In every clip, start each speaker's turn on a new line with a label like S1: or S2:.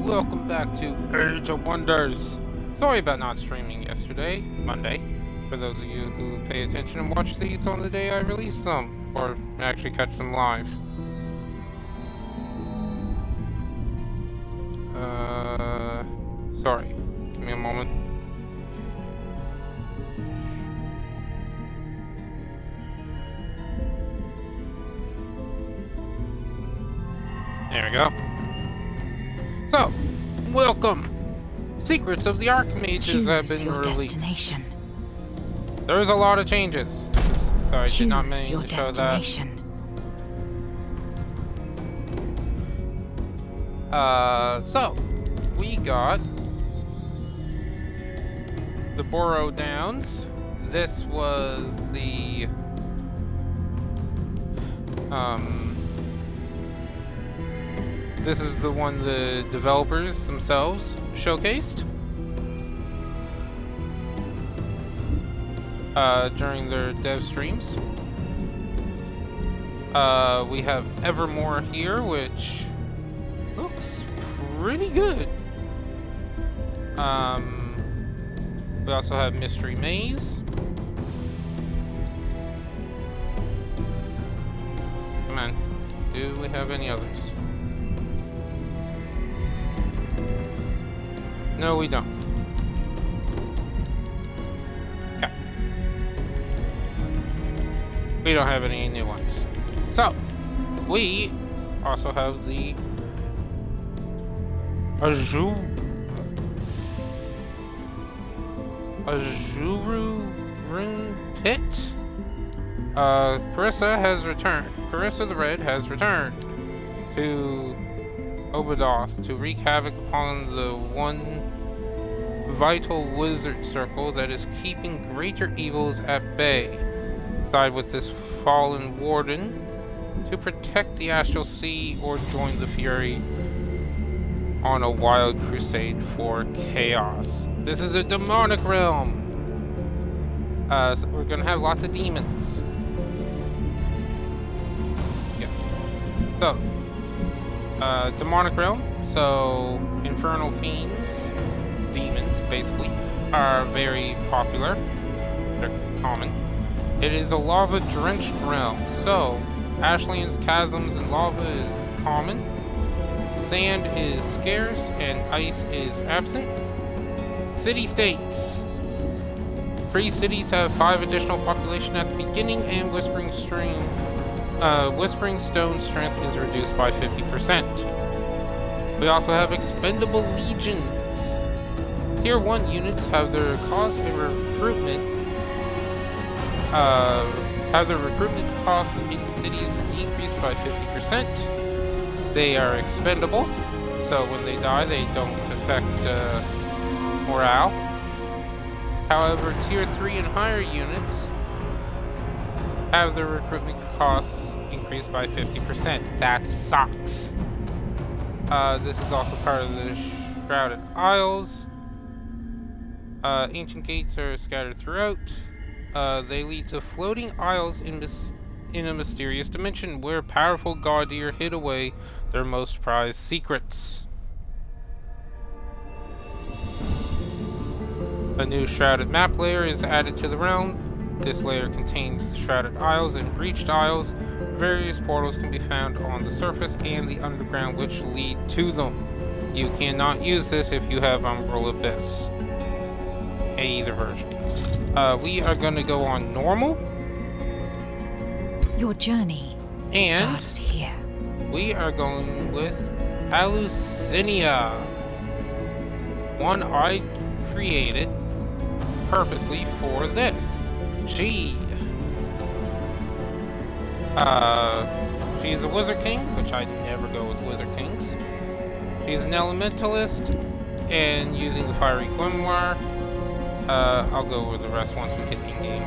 S1: welcome back to Age of Wonders. Sorry about not streaming yesterday, Monday, for those of you who pay attention and watch these on the day I release them, or actually catch them live. Sorry. Give me a moment. There we go. So, welcome! Secrets of the Archmages have been released. There's a lot of changes. Oops, sorry, did not mean to show that. So, we got the Borrow Downs. This was the, this is the one the developers themselves showcased during their dev streams. We have Evermore here, which looks pretty good. We also have Mystery Maze. Come on, do we have any others? No, we don't. Okay. We don't have any new ones. So, we also have the Azh'Ruun pit. Carissa has returned. Carissa the Red has returned to Obadoth to wreak havoc upon the one vital wizard circle that is keeping greater evils at bay. Side with this fallen warden to protect the Astral Sea or join the Fury on a wild crusade for chaos. This is a demonic realm. So we're gonna have lots of demons. Yeah. So, demonic realm. So, infernal fiends, demons, basically, are very popular. They're common. It is a lava-drenched realm. So, ashlands, chasms, and lava is common. Sand is scarce and ice is absent. City-states. Free cities have 5 additional population at the beginning, and Whispering Stone strength is reduced by 50%. We also have expendable legions. Tier 1 units have their cost and recruitment costs in cities decreased by 50%. They are expendable, so when they die, they don't affect morale. However, Tier 3 and higher units have their recruitment costs increased by 50%. That sucks. This is also part of the Shrouded Isles. Ancient gates are scattered throughout. They lead to floating isles in a mysterious dimension where powerful Gaudir hid away their most prized secrets. A new Shrouded map layer is added to the realm. This layer contains the Shrouded Isles and Breached Isles. Various portals can be found on the surface and the underground which lead to them. You cannot use this if you have Umbral Abyss. Either version. We are going to go on normal.
S2: Your journey starts here.
S1: We are going with Alucinia. One I created purposely for this. She is a Wizard King, which I never go with Wizard Kings. She's an Elementalist, and using the Fiery Grimoire. I'll go over the rest once we get in-game.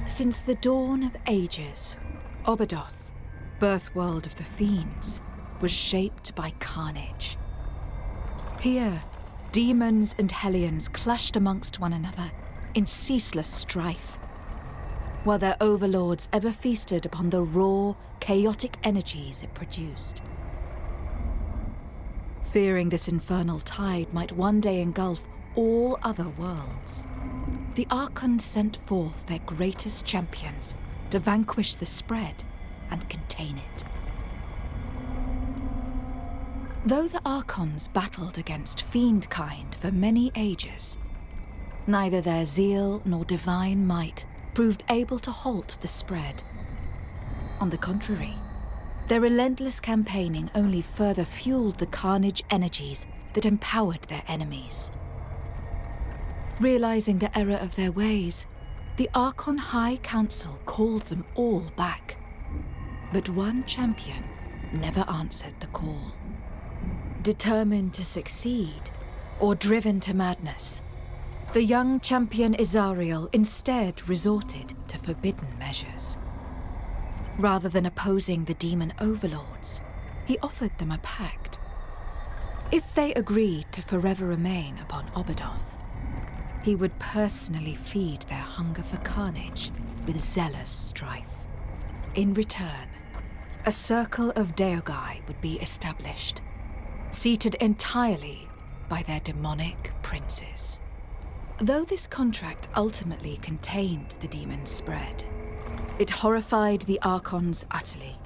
S2: Since the dawn of ages, Obadoth, birth world of the fiends, was shaped by carnage. Here, demons and hellions clashed amongst one another in ceaseless strife. while their overlords ever feasted upon the raw, chaotic energies it produced. Fearing this infernal tide might one day engulf all other worlds, the Archons sent forth their greatest champions to vanquish the spread and contain it. Though the Archons battled against fiendkind for many ages, neither their zeal nor divine might proved able to halt the spread. On the contrary, their relentless campaigning only further fueled the carnage energies that empowered their enemies. Realizing the error of their ways, the Archon High Council called them all back. But one champion never answered the call. Determined to succeed, or driven to madness, the young champion Azh'Ruun instead resorted to forbidden measures. Rather than opposing the demon overlords, he offered them a pact. If they agreed to forever remain upon Obadoth, he would personally feed their hunger for carnage with zealous strife. In return, a circle of Deogai would be established, seated entirely by their demonic princes. Though this contract ultimately contained the demon spread, it horrified the Archons utterly.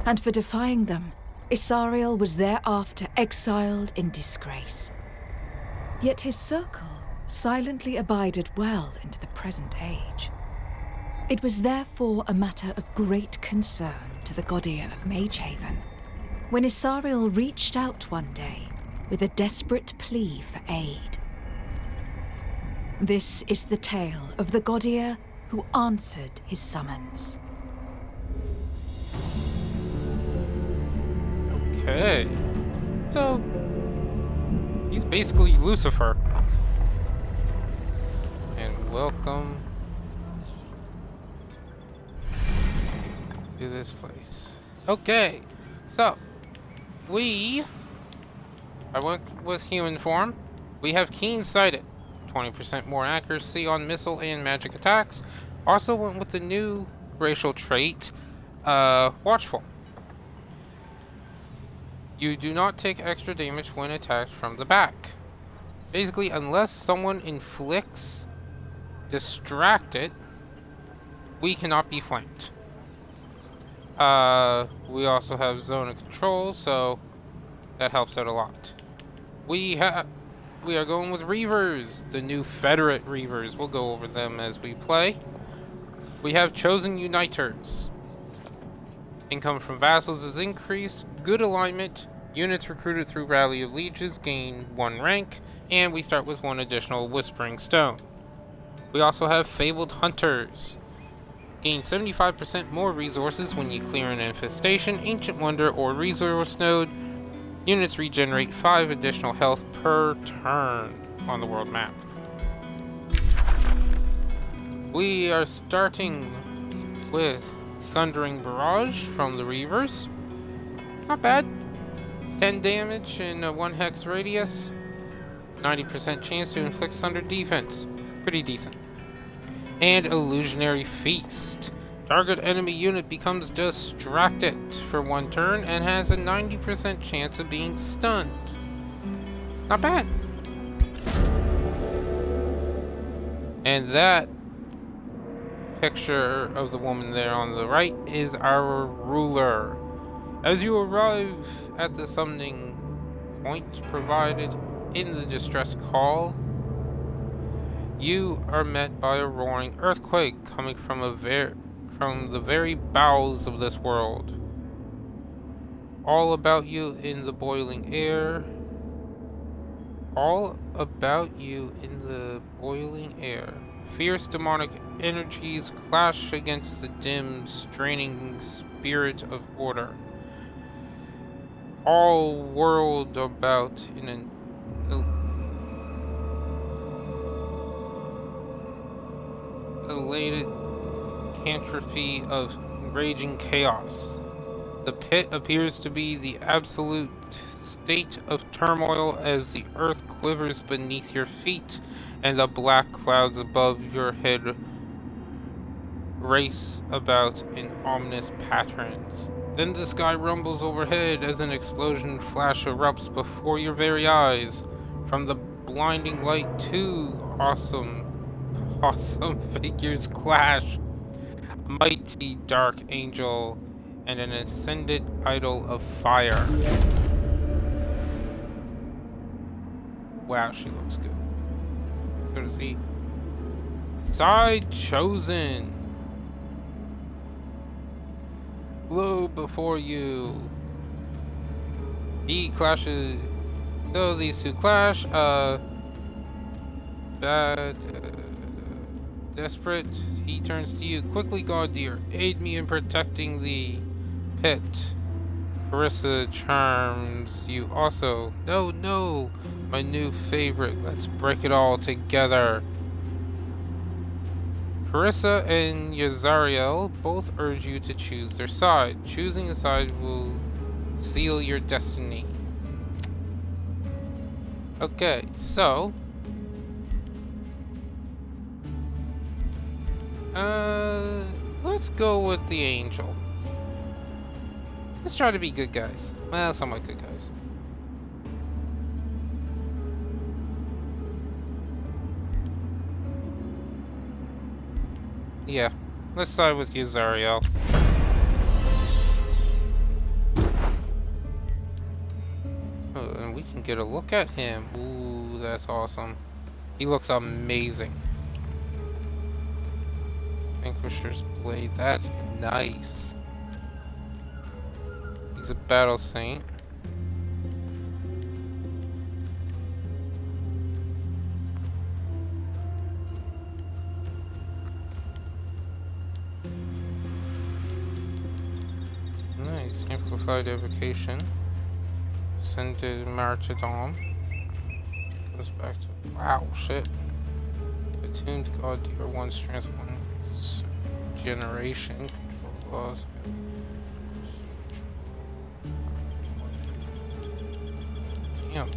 S2: And for defying them, Azh'Ruun was thereafter exiled in disgrace. Yet his circle silently abided well into the present age. It was therefore a matter of great concern to the Godia of Magehaven when Azh'Ruun reached out one day with a desperate plea for aid. This is the tale of the Godia who answered his summons.
S1: Okay. So, he's basically Lucifer. And welcome to this place. Okay, so I went with human form. We have keen-sighted, 20% more accuracy on missile and magic attacks. Also went with the new racial trait, watchful. You do not take extra damage when attacked from the back. Basically, unless someone inflicts distracted, we cannot be flanked. We also have zone of control, so that helps out a lot. We are going with Reavers, the new Federate Reavers. We'll go over them as we play. We have Chosen Uniters. Income from vassals is increased. Good alignment. Units recruited through Rally of Lieges gain 1 rank. And we start with 1 additional Whispering Stone. We also have Fabled Hunters. Gain 75% more resources when you clear an infestation, ancient wonder, or resource node. Units regenerate 5 additional health per turn on the world map. We are starting with Sundering Barrage from the Reavers. Not bad. 10 damage in a 1 hex radius. 90% chance to inflict Sunder defense. Pretty decent. And Illusionary Feast. Target enemy unit becomes distracted for 1 turn and has a 90% chance of being stunned. Not bad. And that picture of the woman there on the right is our ruler. As you arrive at the summoning point provided in the distress call, you are met by a roaring earthquake coming from the very bowels of this world. All about you in the boiling air. All about you in the boiling air. Fierce demonic energies clash against the dim, straining spirit of order. All whirled about in an elated cantrophe of raging chaos. The pit appears to be the absolute state of turmoil as the earth quivers beneath your feet and the black clouds above your head race about in ominous patterns. Then the sky rumbles overhead as an explosion flash erupts before your very eyes. From the blinding light, two awesome figures clash. A mighty dark angel and an ascended idol of fire. Wow, she looks good. So does he. Side chosen. Lo before you. He clashes. So these two clash. Desperate. He turns to you. Quickly, God dear, aid me in protecting the pit. Carissa charms you also. No, no, my new favorite. Let's break it all together. Carissa and Yazariel both urge you to choose their side. Choosing a side will seal your destiny. Okay, so let's go with the angel. Let's try to be good guys. Well, somewhat good guys. Yeah, let's side with you, Zariel. Oh, and we can get a look at him. Ooh, that's awesome. He looks amazing. Vanquisher's Blade, that's nice. He's a battle saint. Nice. Amplified evocation. Ascended martyrdom. Goes back to. Wow, shit. Attuned God Deer 1 transform generation. Control laws. Damn.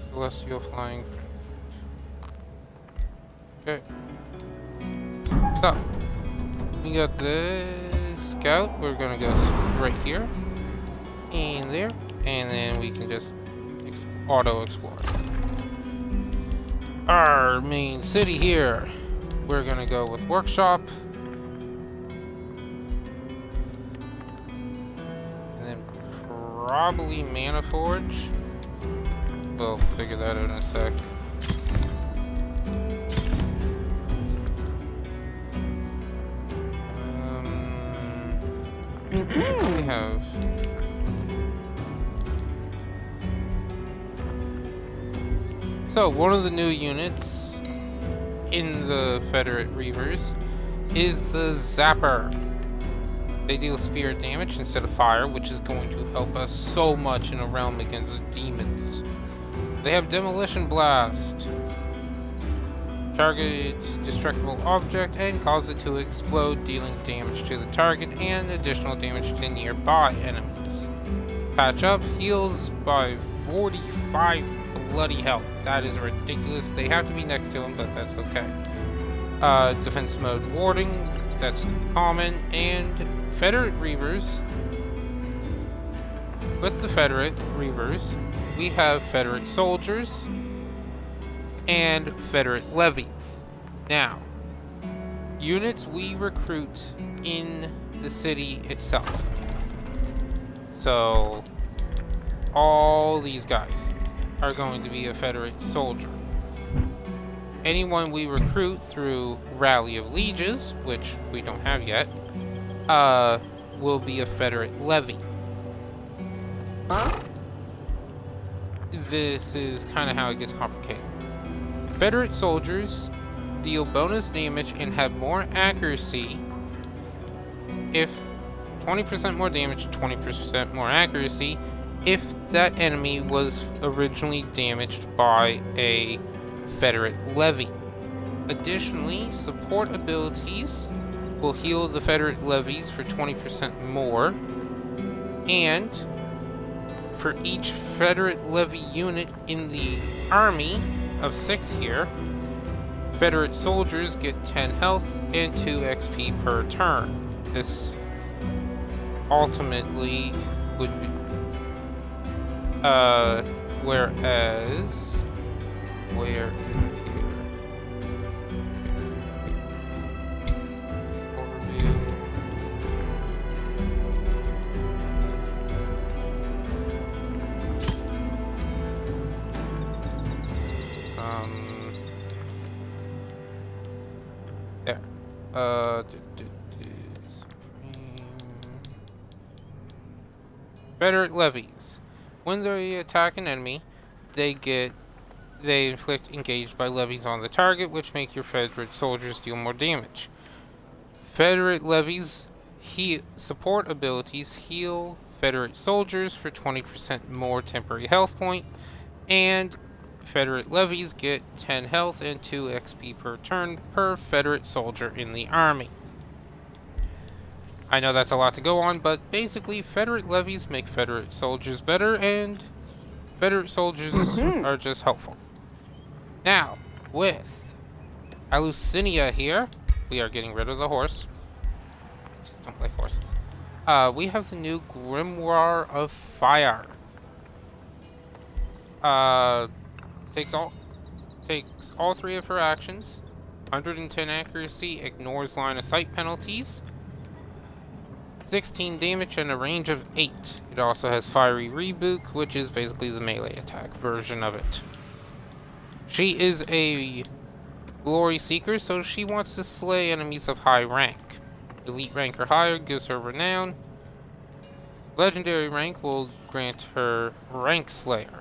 S1: Celestial flying. Okay. So. We got the scout. We're gonna go right here and there, and then we can just auto explore. Our main city here. We're gonna go with workshop, and then probably Mana Forge. We'll figure that out in a sec. We have so one of the new units in the Federate Reavers is the Zapper. They deal spirit damage instead of fire, which is going to help us so much in a realm against demons. They have Demolition Blast. Target destructible object and cause it to explode, dealing damage to the target and additional damage to nearby enemies. Patch up heals by 45 bloody health. That is ridiculous. They have to be next to him, but that's okay. Defense mode warding, that's common, and Federate Reavers. With the Federate Reavers, we have Federate soldiers and Federate levies. Now, units we recruit in the city itself. So, all these guys are going to be a Federate soldier. Anyone we recruit through Rally of Lieges, which we don't have yet, will be a Federate levy. This is kind of how it gets complicated. Federate soldiers deal bonus damage and have more accuracy if 20% more damage, 20% more accuracy if that enemy was originally damaged by a Federate levy. Additionally, support abilities will heal the Federate levies for 20% more, and for each Federate levy unit in the army of 6 here, Confederate soldiers get 10 health and 2 XP per turn. This ultimately would be, whereas, where is it here? Overview. There. Confederate levies. When they attack an enemy, they inflict engaged by levies on the target, which make your Confederate soldiers deal more damage. Confederate levies support abilities heal Confederate soldiers for 20% more temporary health point, and Confederate levies get 10 health and 2 XP per turn per Confederate soldier in the army. I know that's a lot to go on, but basically Confederate levies make Confederate soldiers better, and Confederate soldiers are just helpful. Now, with Alucinia here, we are getting rid of the horse. Just don't like horses. We have the new Grimoire of Fire. Takes all 3 of her actions. 110 accuracy, ignores line of sight penalties. 16 damage and a range of 8. It also has Fiery Rebuke, which is basically the melee attack version of it. She is a glory seeker, so she wants to slay enemies of high rank. Elite rank or higher gives her renown. Legendary rank will grant her Rank Slayer,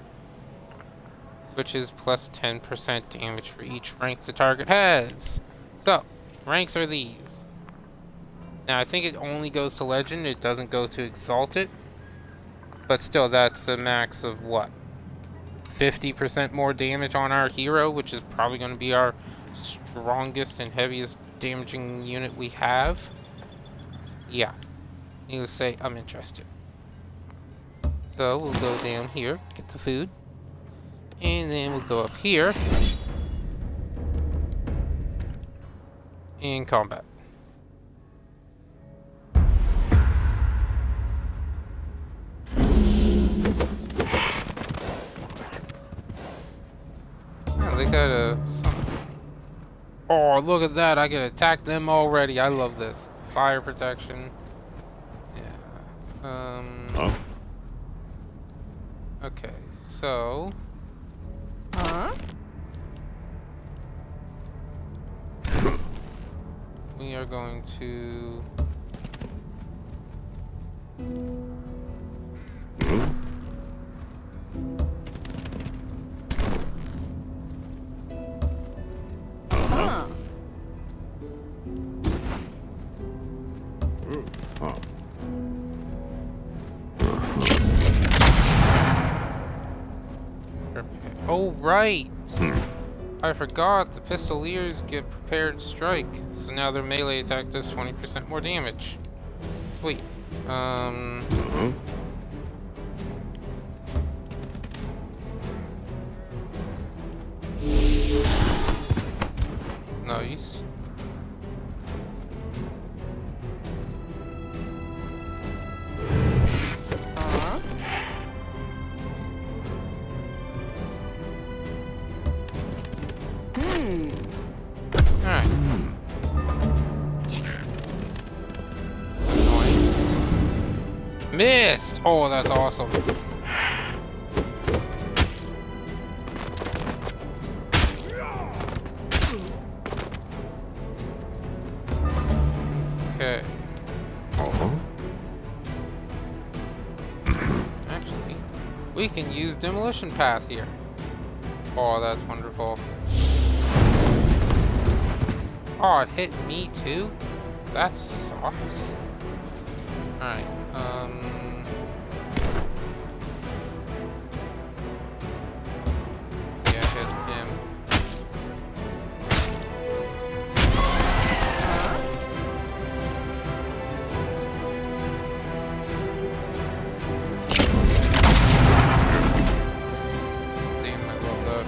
S1: which is plus 10% damage for each rank the target has. So, ranks are these. Now, I think it only goes to Legend, it doesn't go to Exalted. But still, that's a max of what? 50% more damage on our hero, which is probably going to be our strongest and heaviest damaging unit we have. Yeah. Needless to say, I'm interested. So, we'll go down here, get the food. And then we'll go up here. In combat. They got oh, look at that. I can attack them already. I love this. Fire protection. Yeah. Okay, so... we are going to... Oh, right! I forgot, the Pistoliers get Prepared Strike, so now their melee attack does 20% more damage. Sweet. Nice. Alright. Missed! Oh, that's awesome. Okay. Actually, we can use Demolition Path here. Oh, that's wonderful. Oh, it hit me too? That sucks. Alright, yeah, hit him. Damn, I love that.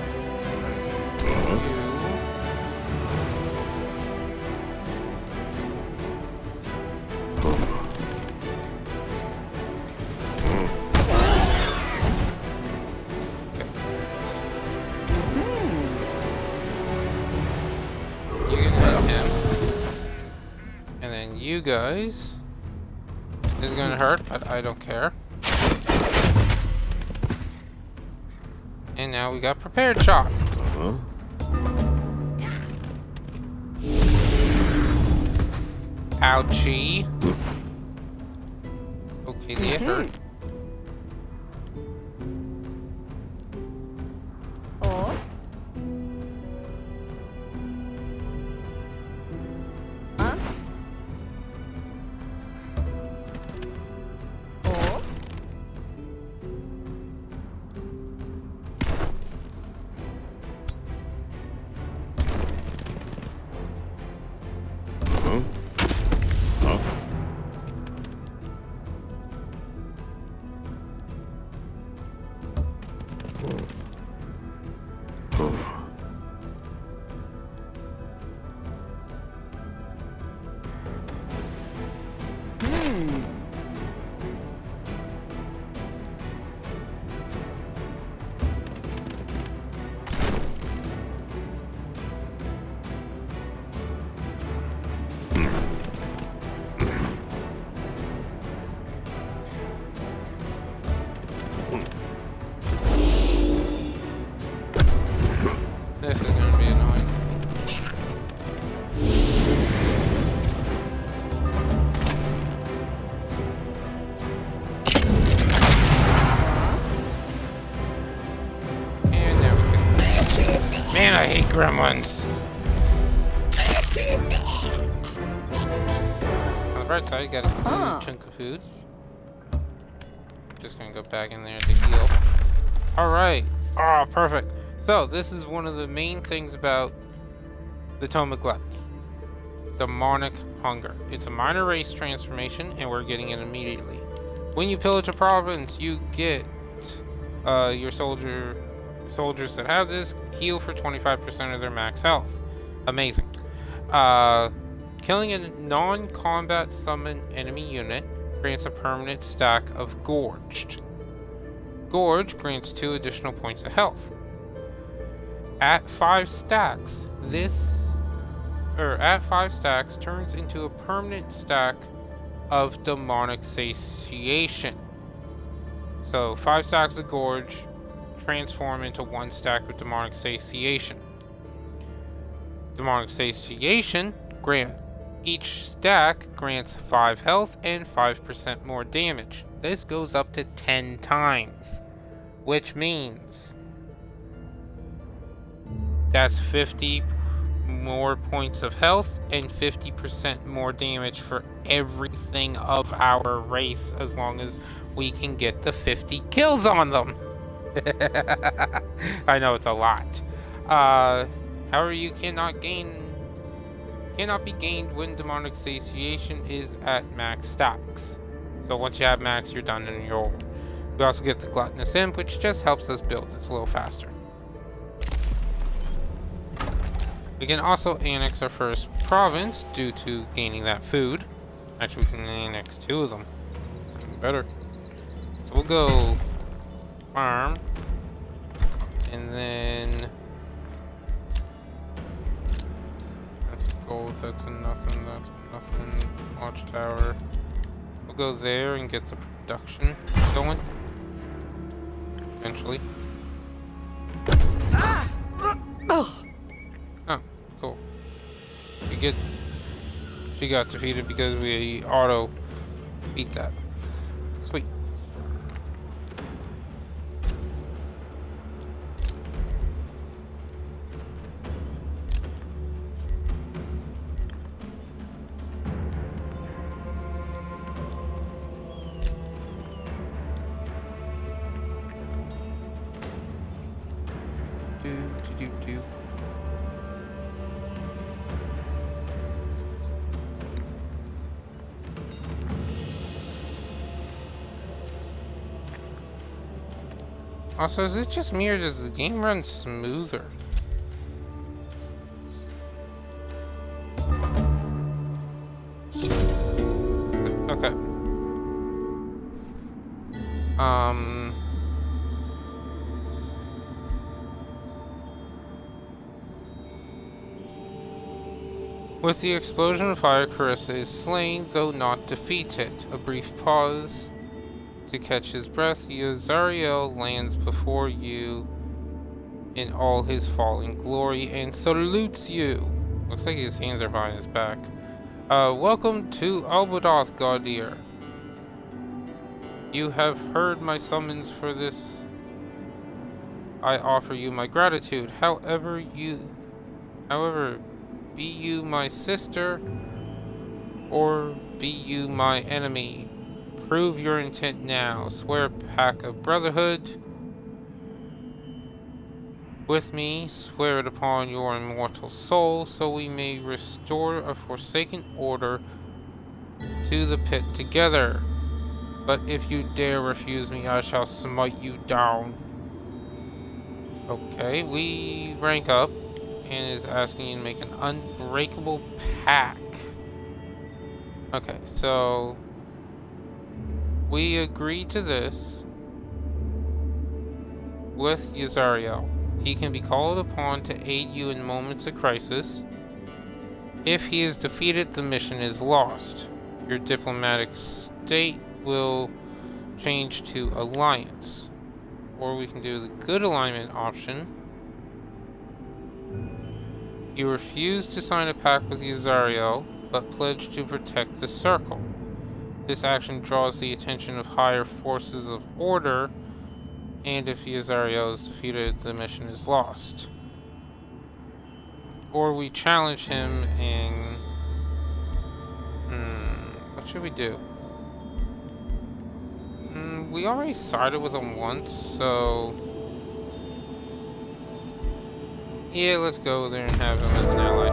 S1: you guys. This is gonna hurt, but I don't care. And now we got prepared shot. Ouchie. Okay, they hurt. This is gonna be annoying. And there we go. Man, I hate gremlins. On the bright side, you got a good chunk of food. Just gonna go back in there to heal. Alright. Oh, perfect. So, this is one of the main things about the Tome of Gluttony. Demonic Hunger. It's a minor race transformation, and we're getting it immediately. When you pillage a province, you get your soldiers that have this heal for 25% of their max health. Amazing. Killing a non-combat summon enemy unit grants a permanent stack of Gorged. Gorge grants 2 additional points of health. At 5 stacks, at 5 stacks turns into a permanent stack of Demonic Satiation. So 5 stacks of Gorge transform into 1 stack of Demonic Satiation. Demonic Satiation each stack grants 5 health and 5% more damage. This goes up to 10 times, which means that's 50 more points of health and 50% more damage for everything of our race, as long as we can get the 50 kills on them. I know it's a lot. However, you cannot be gained when Demonic Satiation is at max stacks. So once you have max, you're done in your roll. We also get the Gluttonous Imp, which just helps us build. It's a little faster. We can also annex our first province due to gaining that food. Actually, we can annex 2 of them. It's even better. So we'll go farm. And then that's gold, that's a nothing, that's a nothing. Watchtower. We'll go there and get the production going. Eventually. Oh, cool. She got defeated because we auto beat that. Sweet. Do. Also, is it just me or does the game run smoother? Okay. With the explosion of fire, Carissa is slain, though not defeated. A brief pause to catch his breath. Azh'Ruun lands before you in all his fallen glory and salutes you. Looks like his hands are behind his back. Welcome to Albadoth, Gaudir. You have heard my summons for this. I offer you my gratitude. However, be you my sister, or be you my enemy. Prove your intent now. Swear a pact of brotherhood with me. Swear it upon your immortal soul, so we may restore a forsaken order to the pit together. But if you dare refuse me, I shall smite you down. Okay, we rank up and is asking you to make an unbreakable pact. Okay, so we agree to this with Azh'Ruun. He can be called upon to aid you in moments of crisis. If he is defeated, the mission is lost. Your diplomatic state will change to alliance. Or we can do the good alignment option. You refuse to sign a pact with Azh'Ruun, but pledge to protect the circle. This action draws the attention of higher forces of order, and if Azh'Ruun is defeated, the mission is lost. Or we challenge him and... what should we do? We already sided with him once, so... yeah, let's go there and have him as an ally.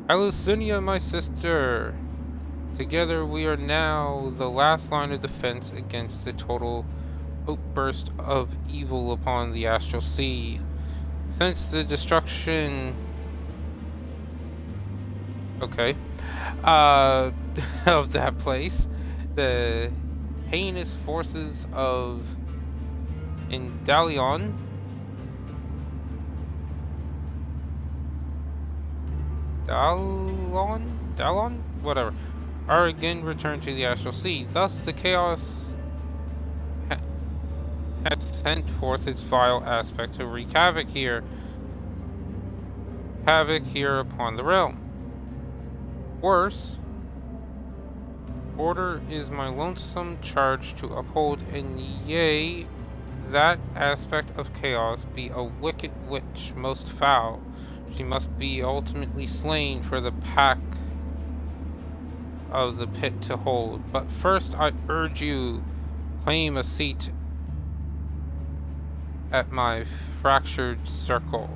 S1: Alucinia, my sister! Together we are now the last line of defense against the total outburst of evil upon the Astral Sea. Since the destruction... okay. Of that place, the heinous forces of Dalon whatever, are again returned to the Astral Sea. Thus the chaos has sent forth its vile aspect to wreak havoc here upon the realm. Worse, order is my lonesome charge to uphold, and yea, that aspect of chaos be a wicked witch most foul. She must be ultimately slain for the pack of the pit to hold. But first I urge you, claim a seat at my fractured circle.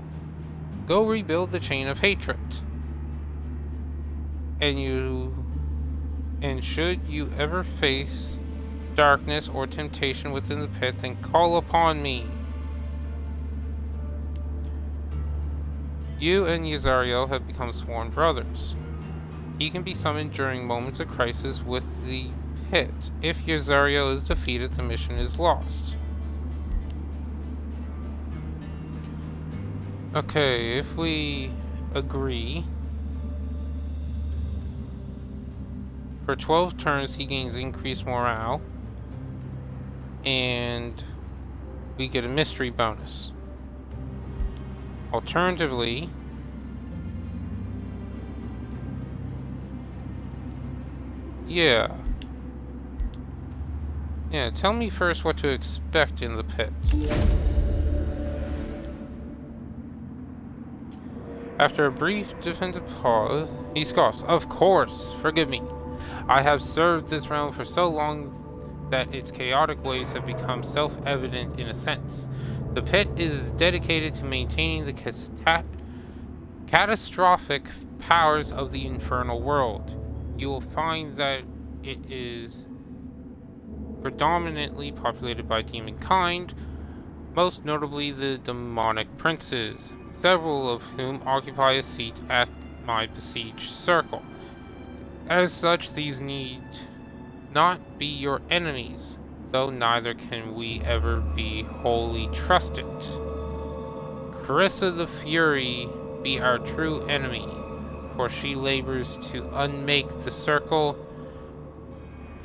S1: Go rebuild the chain of hatred. And should you ever face darkness or temptation within the pit, then call upon me. You and Azh'Ruun have become sworn brothers. He can be summoned during moments of crisis with the pit. If Azh'Ruun is defeated, the mission is lost. Okay, if we agree, for 12 turns he gains increased morale, and we get a mystery bonus. Alternatively, yeah, tell me first what to expect in the pit. After a brief defensive pause, he scoffs. Of course, forgive me. I have served this realm for so long that its chaotic ways have become self-evident in a sense. The pit is dedicated to maintaining the catastrophic powers of the infernal world. You will find that it is predominantly populated by demon kind, most notably the demonic princes, several of whom occupy a seat at my besieged circle. As such, these need not be your enemies, though neither can we ever be wholly trusted. Carissa the Fury be our true enemy, for she labors to unmake the circle,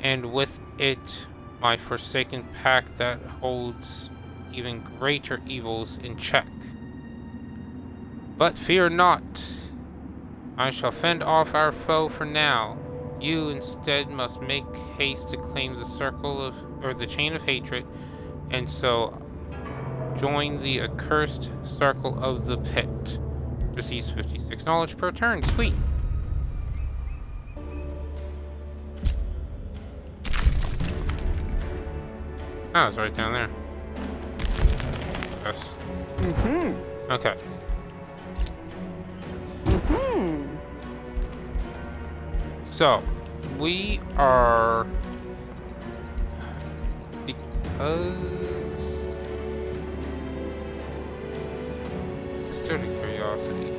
S1: and with it my forsaken pack that holds even greater evils in check. But fear not, I shall fend off our foe for now. You instead must make haste to claim the the chain of hatred, and so join the accursed circle of the pit. Receives 56 knowledge per turn. Sweet. Oh, it's right down there. Yes. Okay. So, we are... Because... Just out of curiosity.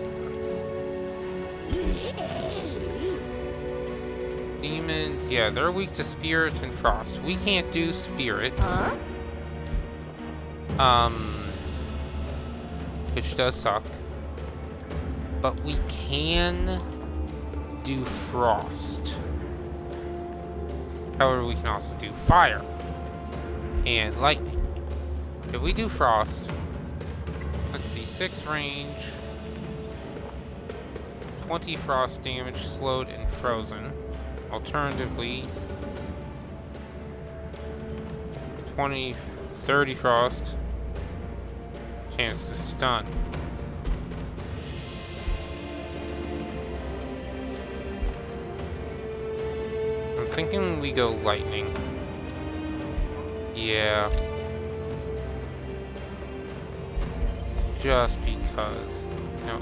S1: Demons, yeah, they're weak to spirit and frost. We can't do spirit. Which does suck. But we can do frost. However, we can also do fire and lightning. If we do frost, let's see, 6 range, 20 frost damage, slowed and frozen. Alternatively, 30 frost, chance to stun. I'm thinking we go lightning. Yeah. Just because. No.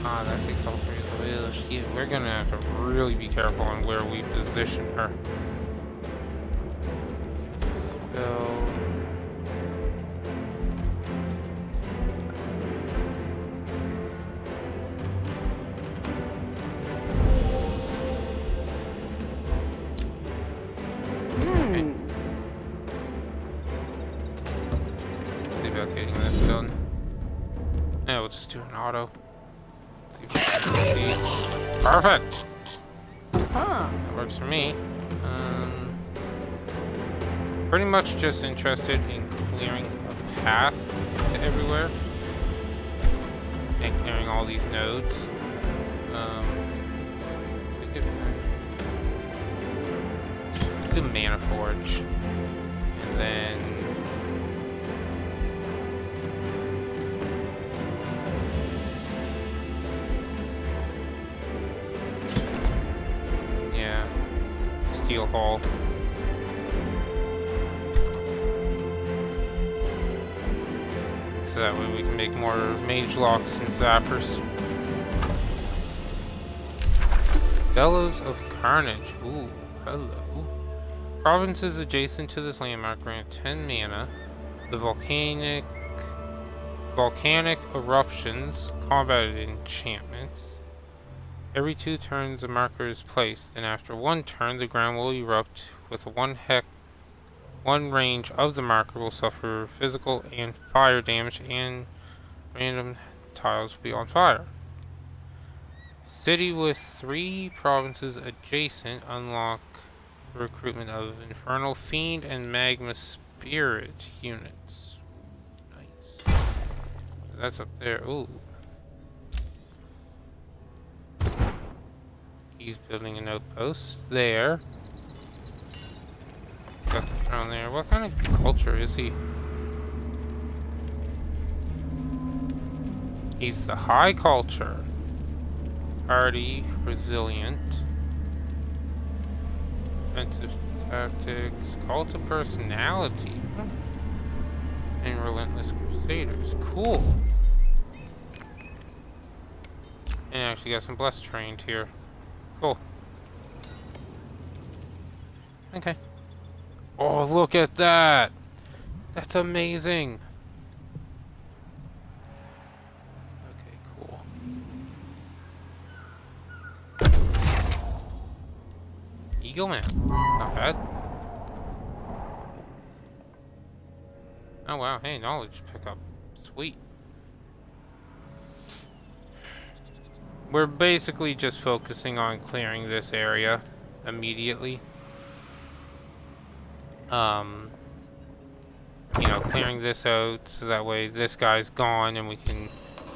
S1: Ah, that takes all 3 of the wheels. Shit, we're gonna have to really be careful on where we position her. Spell. Yeah, we'll just do an auto. Perfect! That works for me. Pretty much just interested in clearing a path to everywhere. And clearing all these nodes. Do Mana Forge. And then... Steel Hall. So that way we can make more mage locks and zappers. Bellows of Carnage. Ooh, hello. Provinces adjacent to this landmark grant 10 mana. The volcanic eruptions, combated enchantments. Every 2 turns a marker is placed, and after 1 turn the ground will erupt with one range of the marker will suffer physical and fire damage, and random tiles will be on fire. City with 3 provinces adjacent unlock the recruitment of Infernal Fiend and Magma Spirit units. Nice. That's up there. Ooh. He's building an outpost there. He's got the throne there. What kind of culture is he? He's the high culture. Hardy, resilient. Defensive tactics, cult of personality. And relentless crusaders. Cool. And actually got some blessed trained here. Cool. Okay. Oh, look at that! That's amazing! Okay, cool. Eagle Man. Not bad. Oh wow, hey, knowledge pickup. Sweet. We're basically just focusing on clearing this area immediately. You know, clearing this out so that way this guy's gone and we can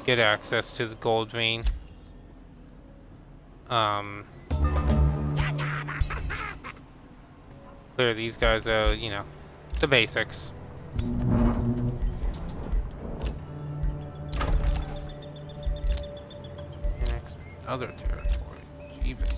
S1: get access to the gold vein. Clear these guys out, you know, the basics. Next, other territory. Jeebus.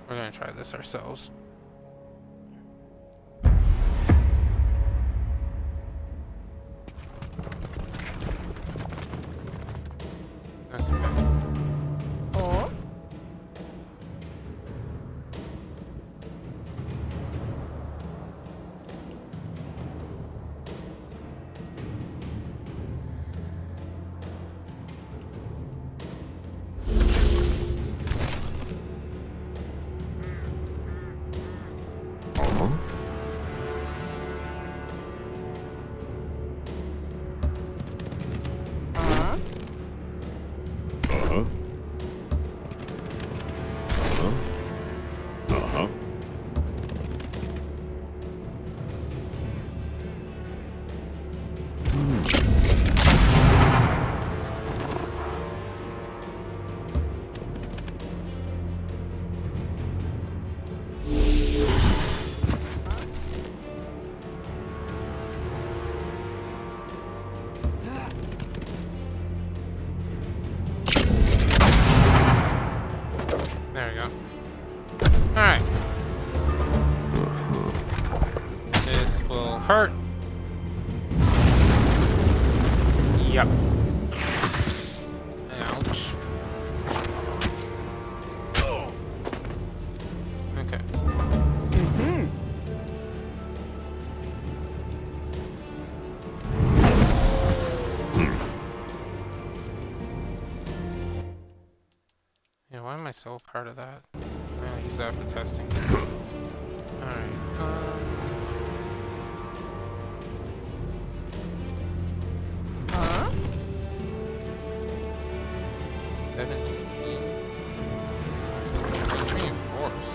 S1: We're gonna try this ourselves. There we go. Alright. This will hurt. Yep. Ouch. Okay. Yeah, why am I so part of that? I'm gonna use that for testing. Alright, 17. Let's reinforce.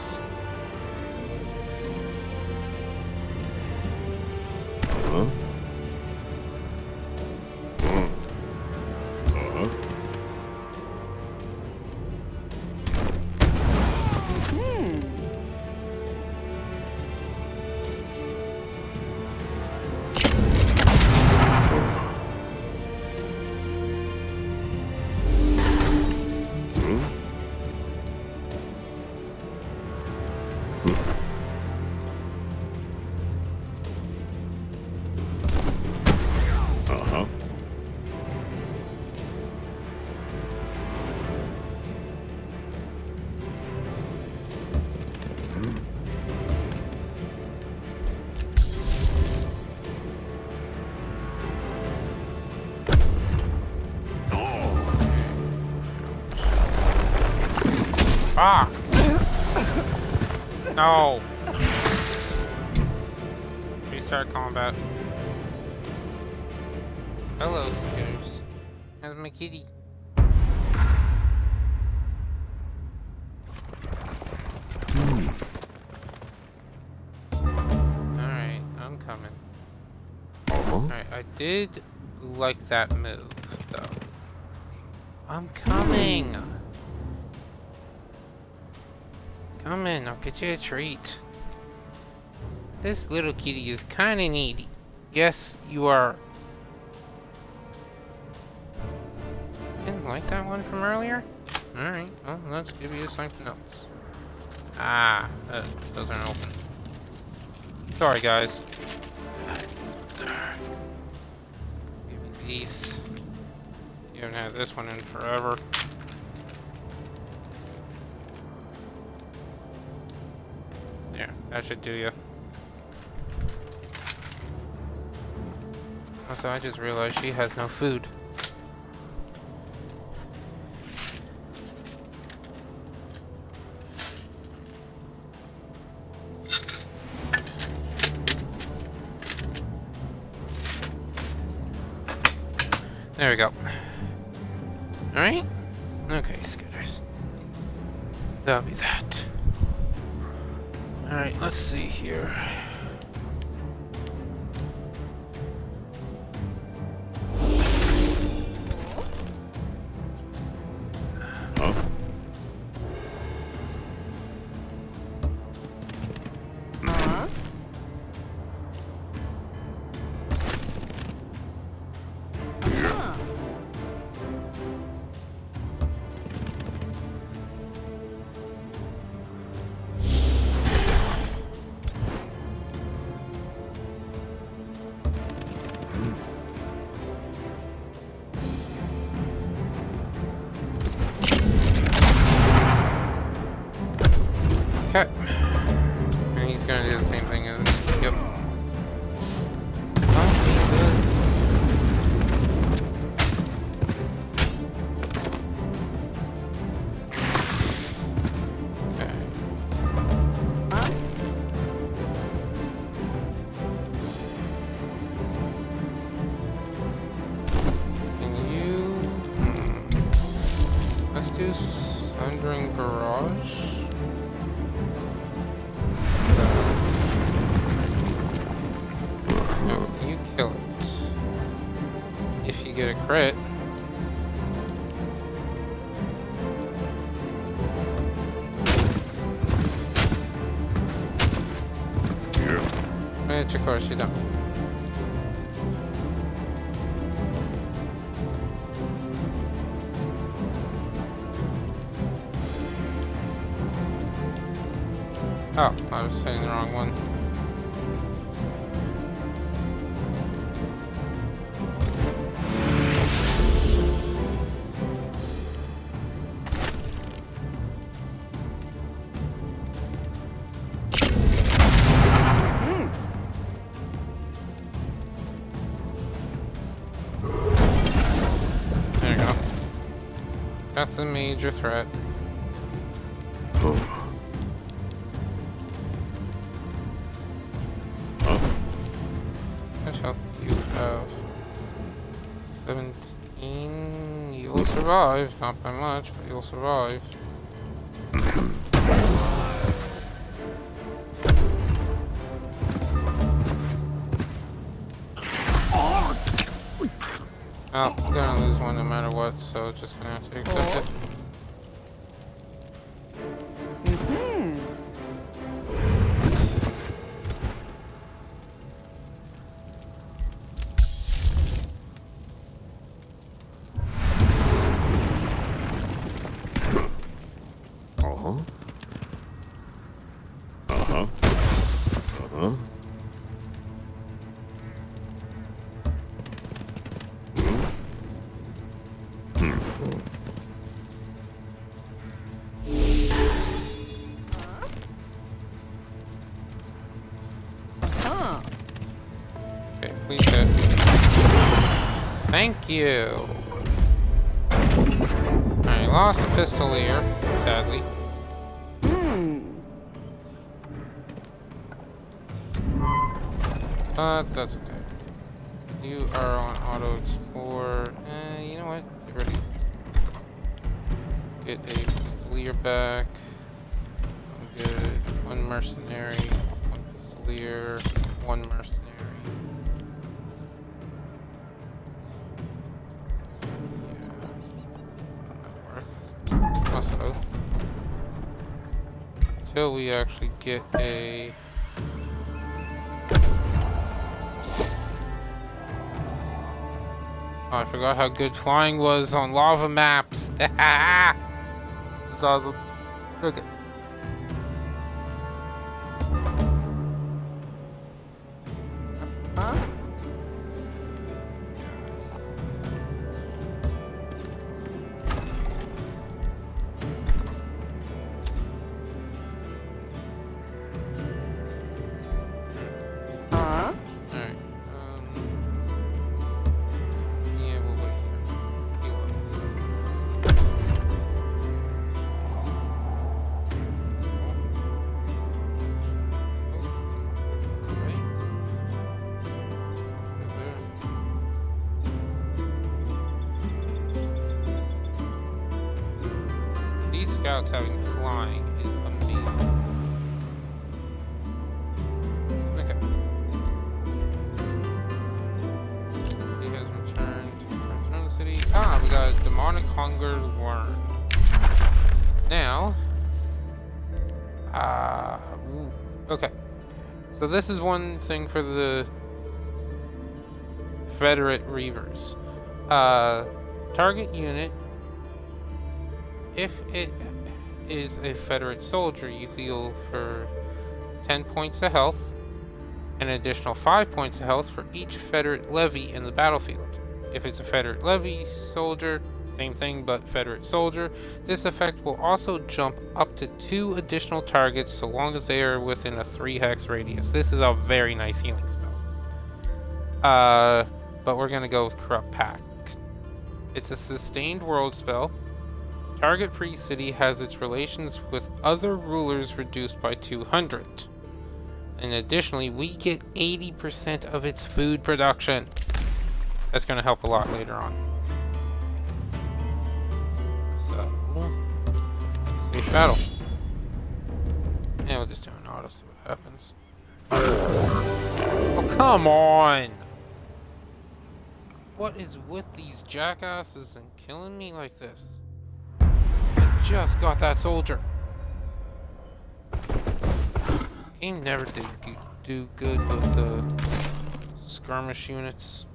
S1: Ah! No! Restart combat. Hello, Skitters. That's my kitty. Alright, I'm coming. Alright, I did like that move, though. I'm coming! Come in, I'll get you a treat. This little kitty is kinda needy. Yes, you are. Didn't like that one from earlier? Alright, well, let's give you something else. Ah, those aren't open. Sorry, guys. Give me these. You haven't had this one in forever. There, that should do you. Also, I just realized she has no food. There we go. Alright? Okay, skitters. That'll be that. Alright, let's see here. Okay. And he's gonna do the same thing, isn't he? Yep. Sundering Barrage? No, you kill it. If you get a crit. Which of course you don't. Oh, I was saying the wrong one. There you go. That's a major threat. You have 17. You'll survive. Not by much, but you'll survive. Oh, you're gonna lose one no matter what, so just gonna have to accept it. Okay, please hit. Thank you. Alright, lost a pistolier, sadly. But that's okay. You are on auto explore. You know what? Get ready. Get a pistolier back. I'm good. One mercenary, one pistolier, one mercenary. Also, until we actually get a oh, I forgot how good flying was on lava maps. It's awesome. Okay. These scouts having flying is amazing. Okay. He has returned from the city. Ah, we got a demonic hunger worm. Now, okay. So this is one thing for the Federate Reavers. Target unit, if it is a Federate soldier, you heal for 10 points of health, and an additional 5 points of health for each Federate levy in the battlefield. If it's a Federate levy soldier, same thing, but Federate soldier, this effect will also jump up to 2 additional targets so long as they are within a 3 hex radius. This is a very nice healing spell. But we're gonna go with Corrupt Pact. It's a sustained world spell. Target free city has its relations with other rulers reduced by 200. And additionally, we get 80% of its food production. That's gonna help a lot later on. So, safe battle. And we'll just do an auto, see what happens. Oh, come on! What is with these jackasses and killing me like this? I just got that soldier. Game never did do good with the skirmish units.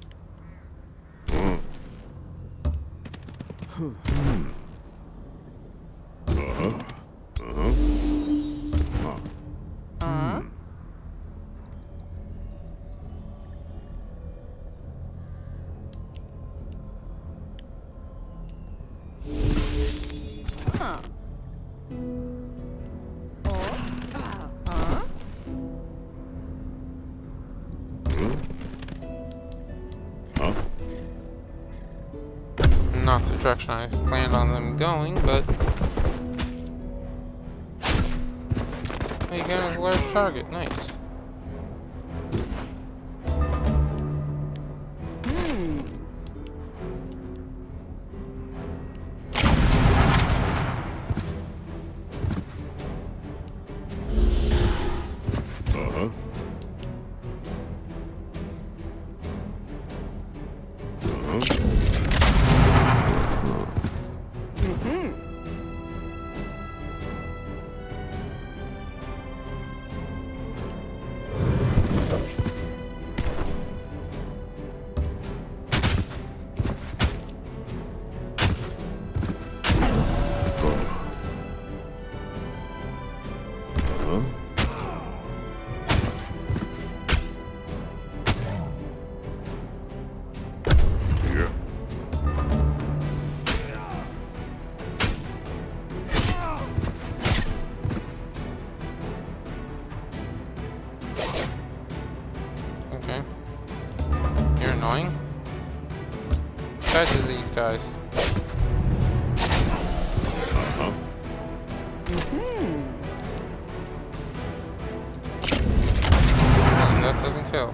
S1: Not the direction I planned on them going, but oh, you got a large target, nice. Okay. You're annoying. Besides of these guys. Really, that doesn't kill.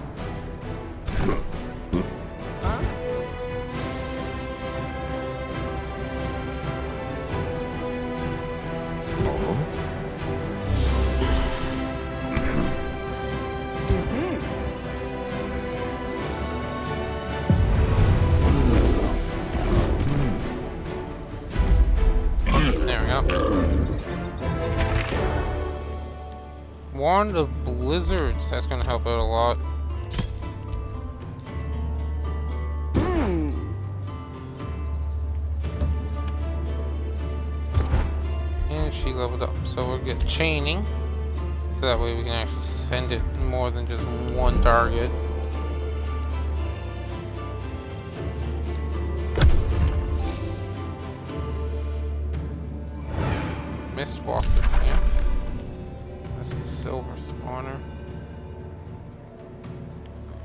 S1: Wand of Blizzards, that's gonna help out a lot. And she leveled up, so we'll get chaining. So that way we can actually send it more than just one target. Mistwalker, yeah. That's a silver spawner.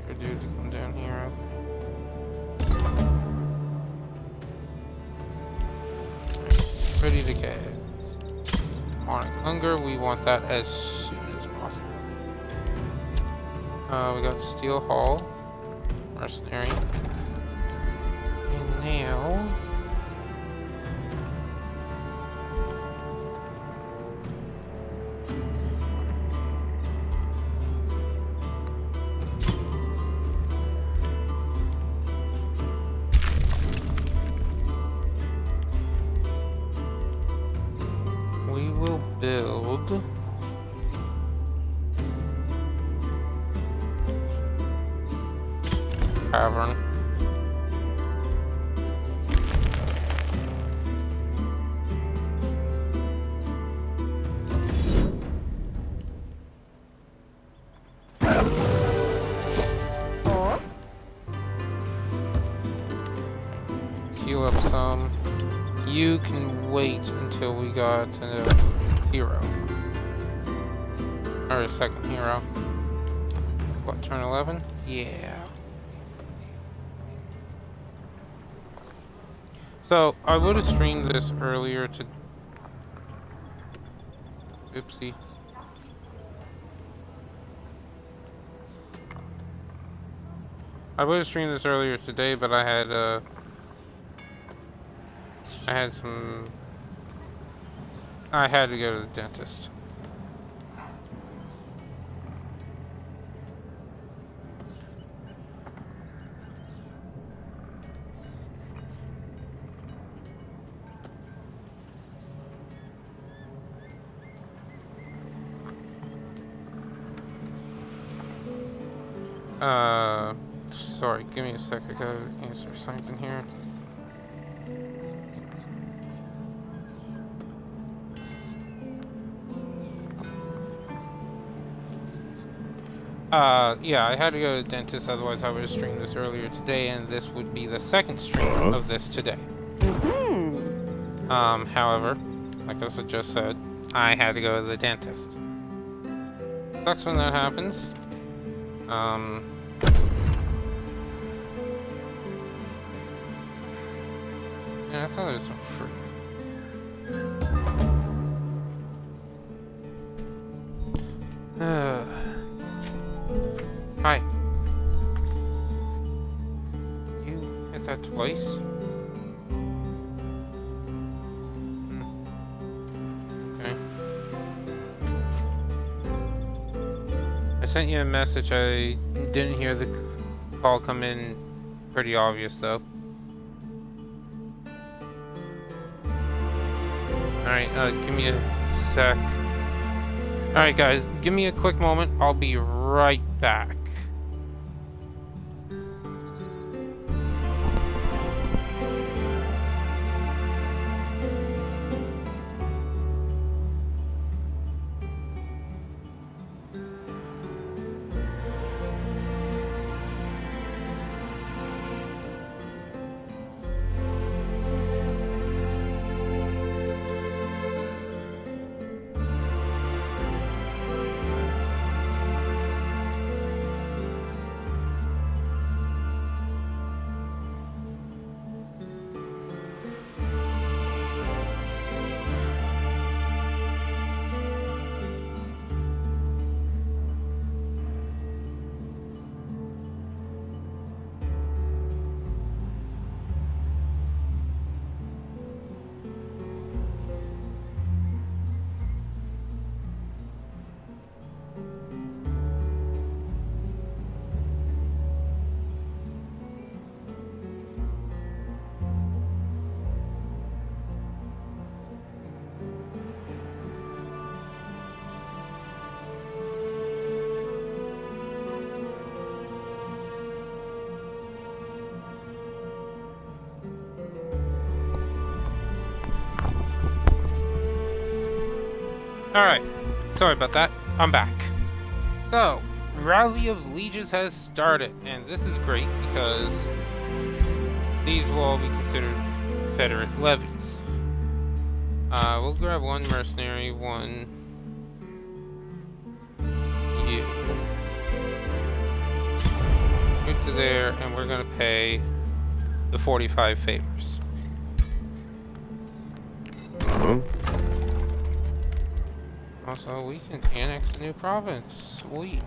S1: Your dude to come down here. Right, ready to get demonic hunger. We want that as soon as possible. We got Steel Hall, mercenary, and now build cavern. Heal up some. You can wait until we got a hero. Or a second hero. What, turn 11? Yeah. So, I would have streamed this earlier to... Oopsie. I would have streamed this earlier today, but I had to go to the dentist. Sorry, give me a sec, I gotta answer something here. Yeah, I had to go to the dentist, otherwise I would have streamed this earlier today, and this would be the second stream of this today. However, like I just said, I had to go to the dentist. Sucks when that happens. Yeah, I thought there was some fruit. Hi. You hit that twice? Okay. I sent you a message. I didn't hear the call come in. Pretty obvious, though. Alright, give me a sec. Alright, guys, give me a quick moment. I'll be right back. Alright, sorry about that. I'm back. So, Rally of Lieges has started, and this is great because these will all be considered Federate levies. We'll grab one mercenary, one you. Move to there, and we're gonna pay the 45 favors. Also, we can annex a new province. Sweet.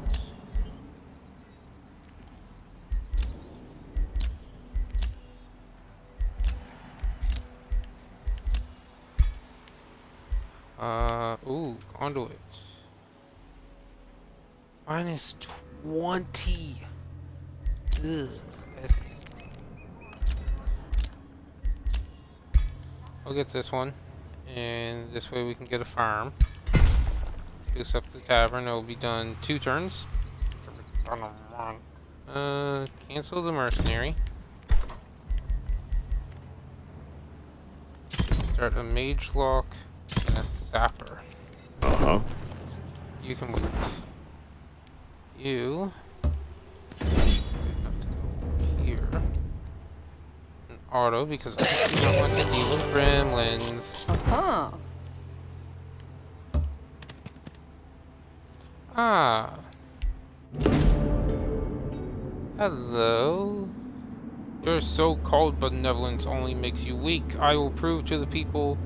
S1: Ooh, conduit. Minus 20. Ugh. I'll get this one. And this way we can get a farm. boost up the tavern. It will be done 2 turns. Cancel the mercenary. Start a mage lock and a sapper.
S3: Uh-huh.
S1: You can wait. You have to go here. An auto because I do not want to deal with gremlins.
S4: Uh-huh.
S1: Ah. Hello. Your so-called benevolence only makes you weak. I will prove to the people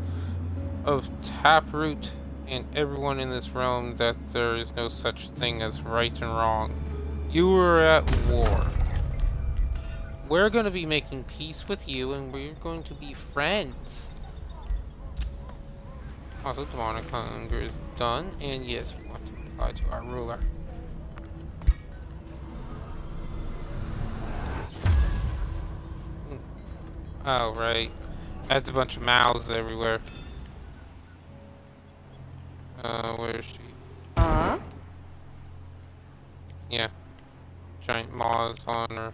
S1: of Taproot and everyone in this realm that there is no such thing as right and wrong. You are at war. We're going to be making peace with you and we're going to be friends. Also, demonic hunger is done, and yes, we want to reply to our ruler. Oh, right. That's a bunch of mouths everywhere. Where is she? Yeah. Giant maws on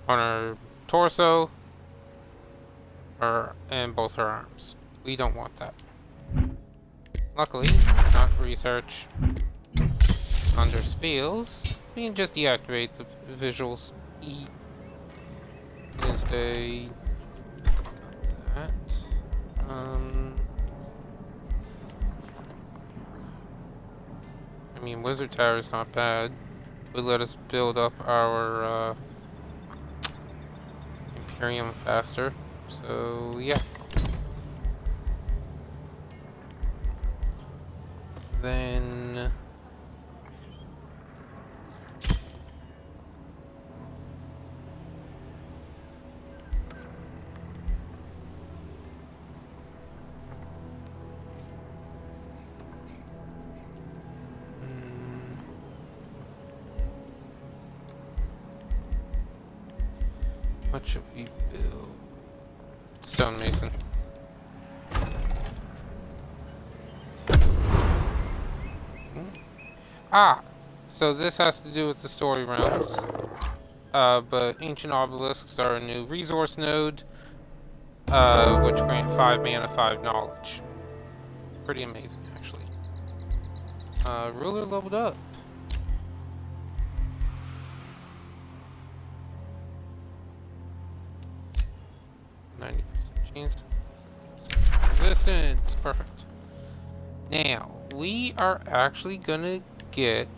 S1: her torso. And both her arms. We don't want that. Luckily, not research. Under spells, we can just deactivate the visuals. Is they that? I mean, Wizard Tower is not bad. Would let us build up our Imperium faster. So yeah. Then what should we build? Stonemason. Ah, so this has to do with the story rounds. But ancient obelisks are a new resource node, which grant 5 mana, 5 knowledge. Pretty amazing, actually. Ruler leveled up. %90 chance. Resistance. Perfect. Now, we are actually gonna get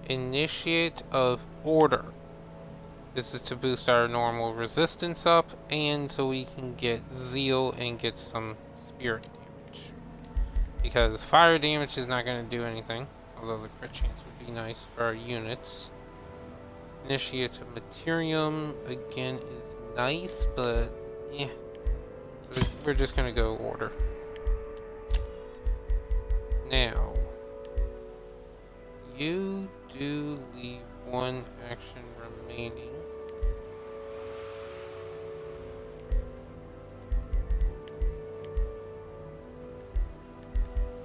S1: Initiate of Order. This is to boost our normal resistance up and so we can get zeal and get some spirit damage. Because fire damage is not going to do anything, although the crit chance would be nice for our units. Initiate of Materium again is nice, but yeah. So we're just gonna go order. Now, you do leave 1 action remaining.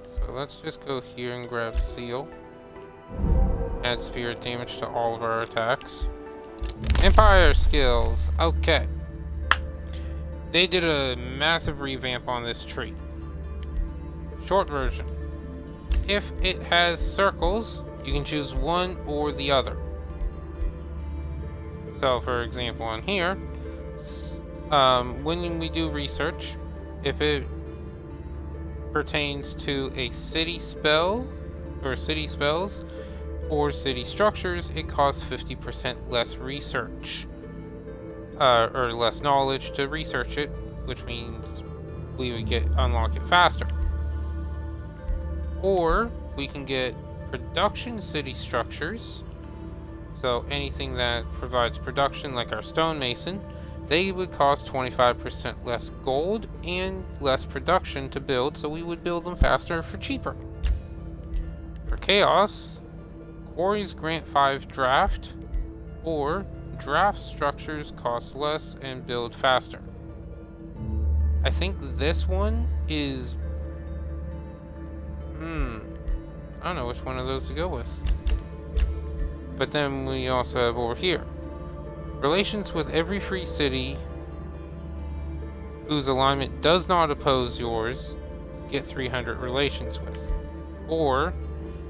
S1: So let's just go here and grab Seal. Add spirit damage to all of our attacks. Empire skills. Okay. They did a massive revamp on this tree. Short version. If it has circles, you can choose one or the other. So, for example, on here, when we do research, if it pertains to a city spell, or city spells, or city structures, it costs 50% less research. Or less knowledge to research it, which means we would unlock it faster. Or we can get production city structures. So anything that provides production, like our stonemason, they would cost 25% less gold and less production to build, so we would build them faster for cheaper. For chaos, quarries grant 5 draft, or draft structures cost less and build faster. I think this one is... I don't know which one of those to go with. But then we also have over here. Relations with every free city whose alignment does not oppose yours, get 300 relations with. Or,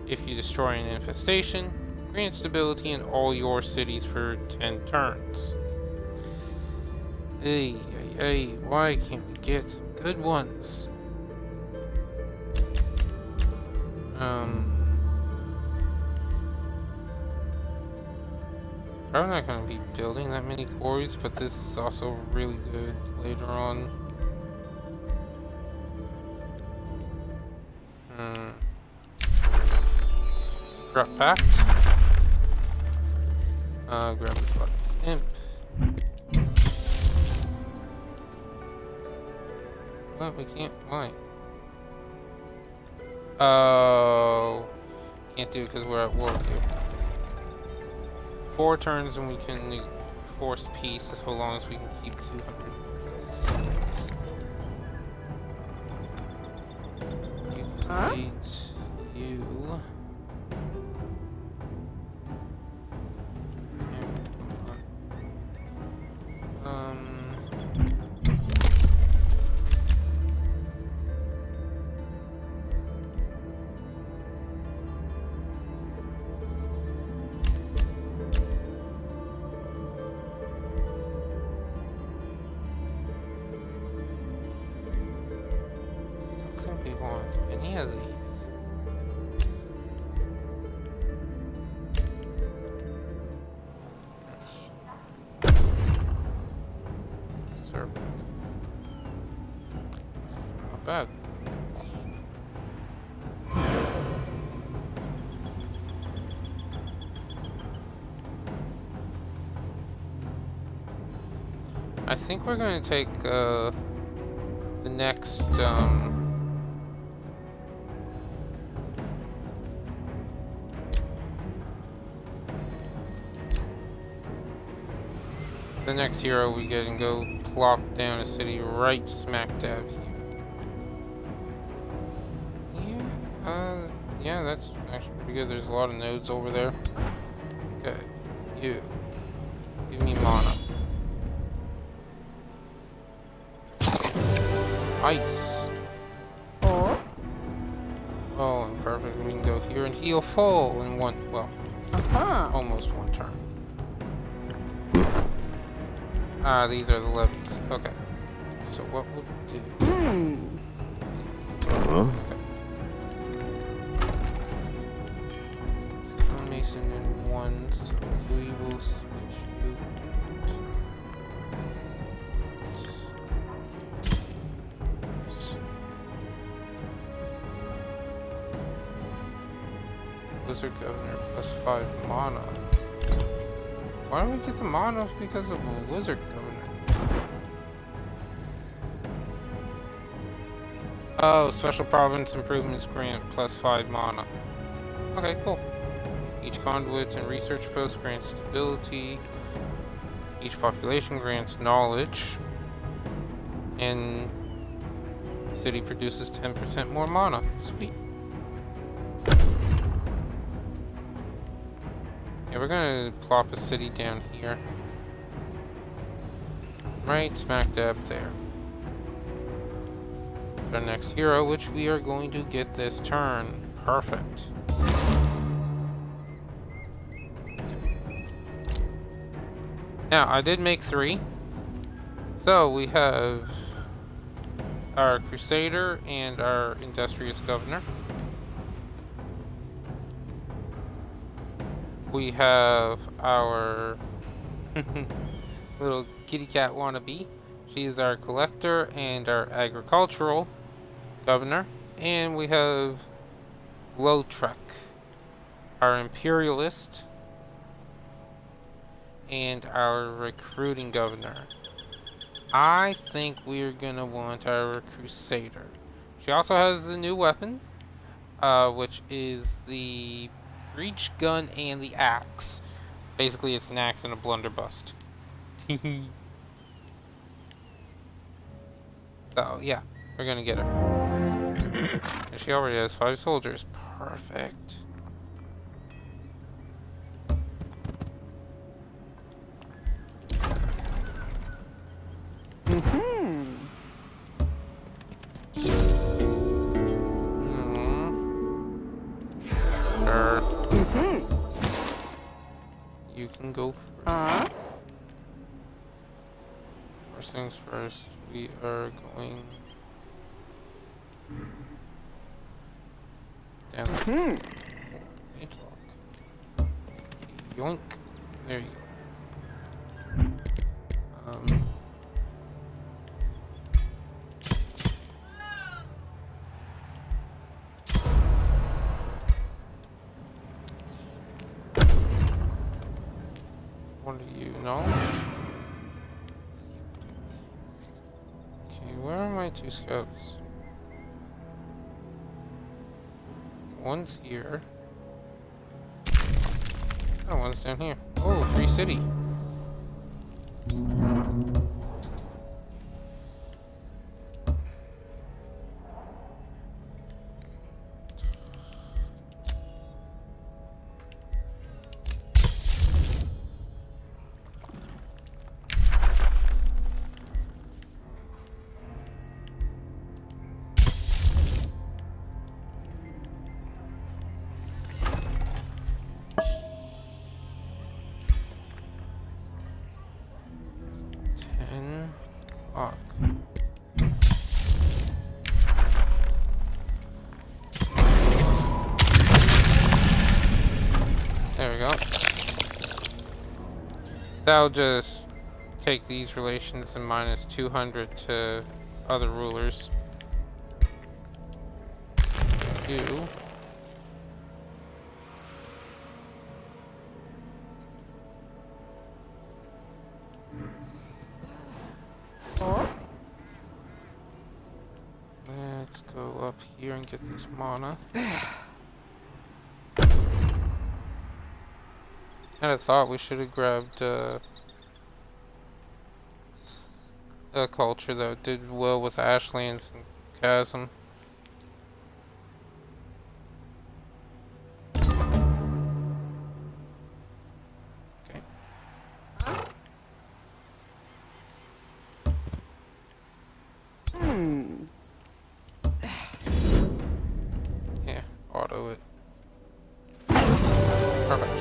S1: if you destroy an infestation, grant stability in all your cities for 10 turns. Hey, why can't we get some good ones? Probably not going to be building that many quarries, but this is also really good later on. Drop pact. Grab the buttons. Imp. Well, we can't. Why? Oh. Can't do it because we're at war with you. 4 turns and we can force peace as long as we can keep 206. You complete you. Any of these. Serpent. Not bad. I think we're going to take the next hero we get and go plop down a city right smack dab here. Yeah, that's actually pretty good. There's a lot of nodes over there. Okay, you. Give me mana. Ice. Oh, and perfect. We can go here and heal full in one, well, almost one turn. Ah, these are the levies. Okay. So what we'll do... Okay. Stone Mason in 1, so we will switch you. Wizard Governor +5 mana. Why don't we get the mana because of a Wizard Governor? Oh, special province improvements grant +5 mana. Okay, cool. Each conduit and research post grants stability. Each population grants knowledge. And city produces 10% more mana. Sweet. Yeah, we're gonna plop a city down here. Right smack dab there. Our next hero, which we are going to get this turn. Perfect. Now, I did make 3. So, we have our Crusader and our Industrious Governor. We have our little kitty cat wannabe. She is our Collector and our Agricultural Governor. And we have Lautrec, our Imperialist, and our Recruiting Governor. I think we're gonna want our Crusader. She also has the new weapon, which is the breach gun and the axe. Basically, it's an axe and a blunderbust. So, yeah, we're gonna get her. And she already has 5 soldiers. Perfect. Sure. You can go first. First things first, we are going down there. Yoink. There you go. What do you know? Okay, where are my 2 scouts? One's here. Oh, one's down here. Oh, free city. There we go. That'll just take these relations and minus 200 to other rulers. You. Let's go up here and get this mana. I had a thought we should have grabbed a culture that did well with Ashlands and Chasm. Okay. Yeah, auto it. Perfect.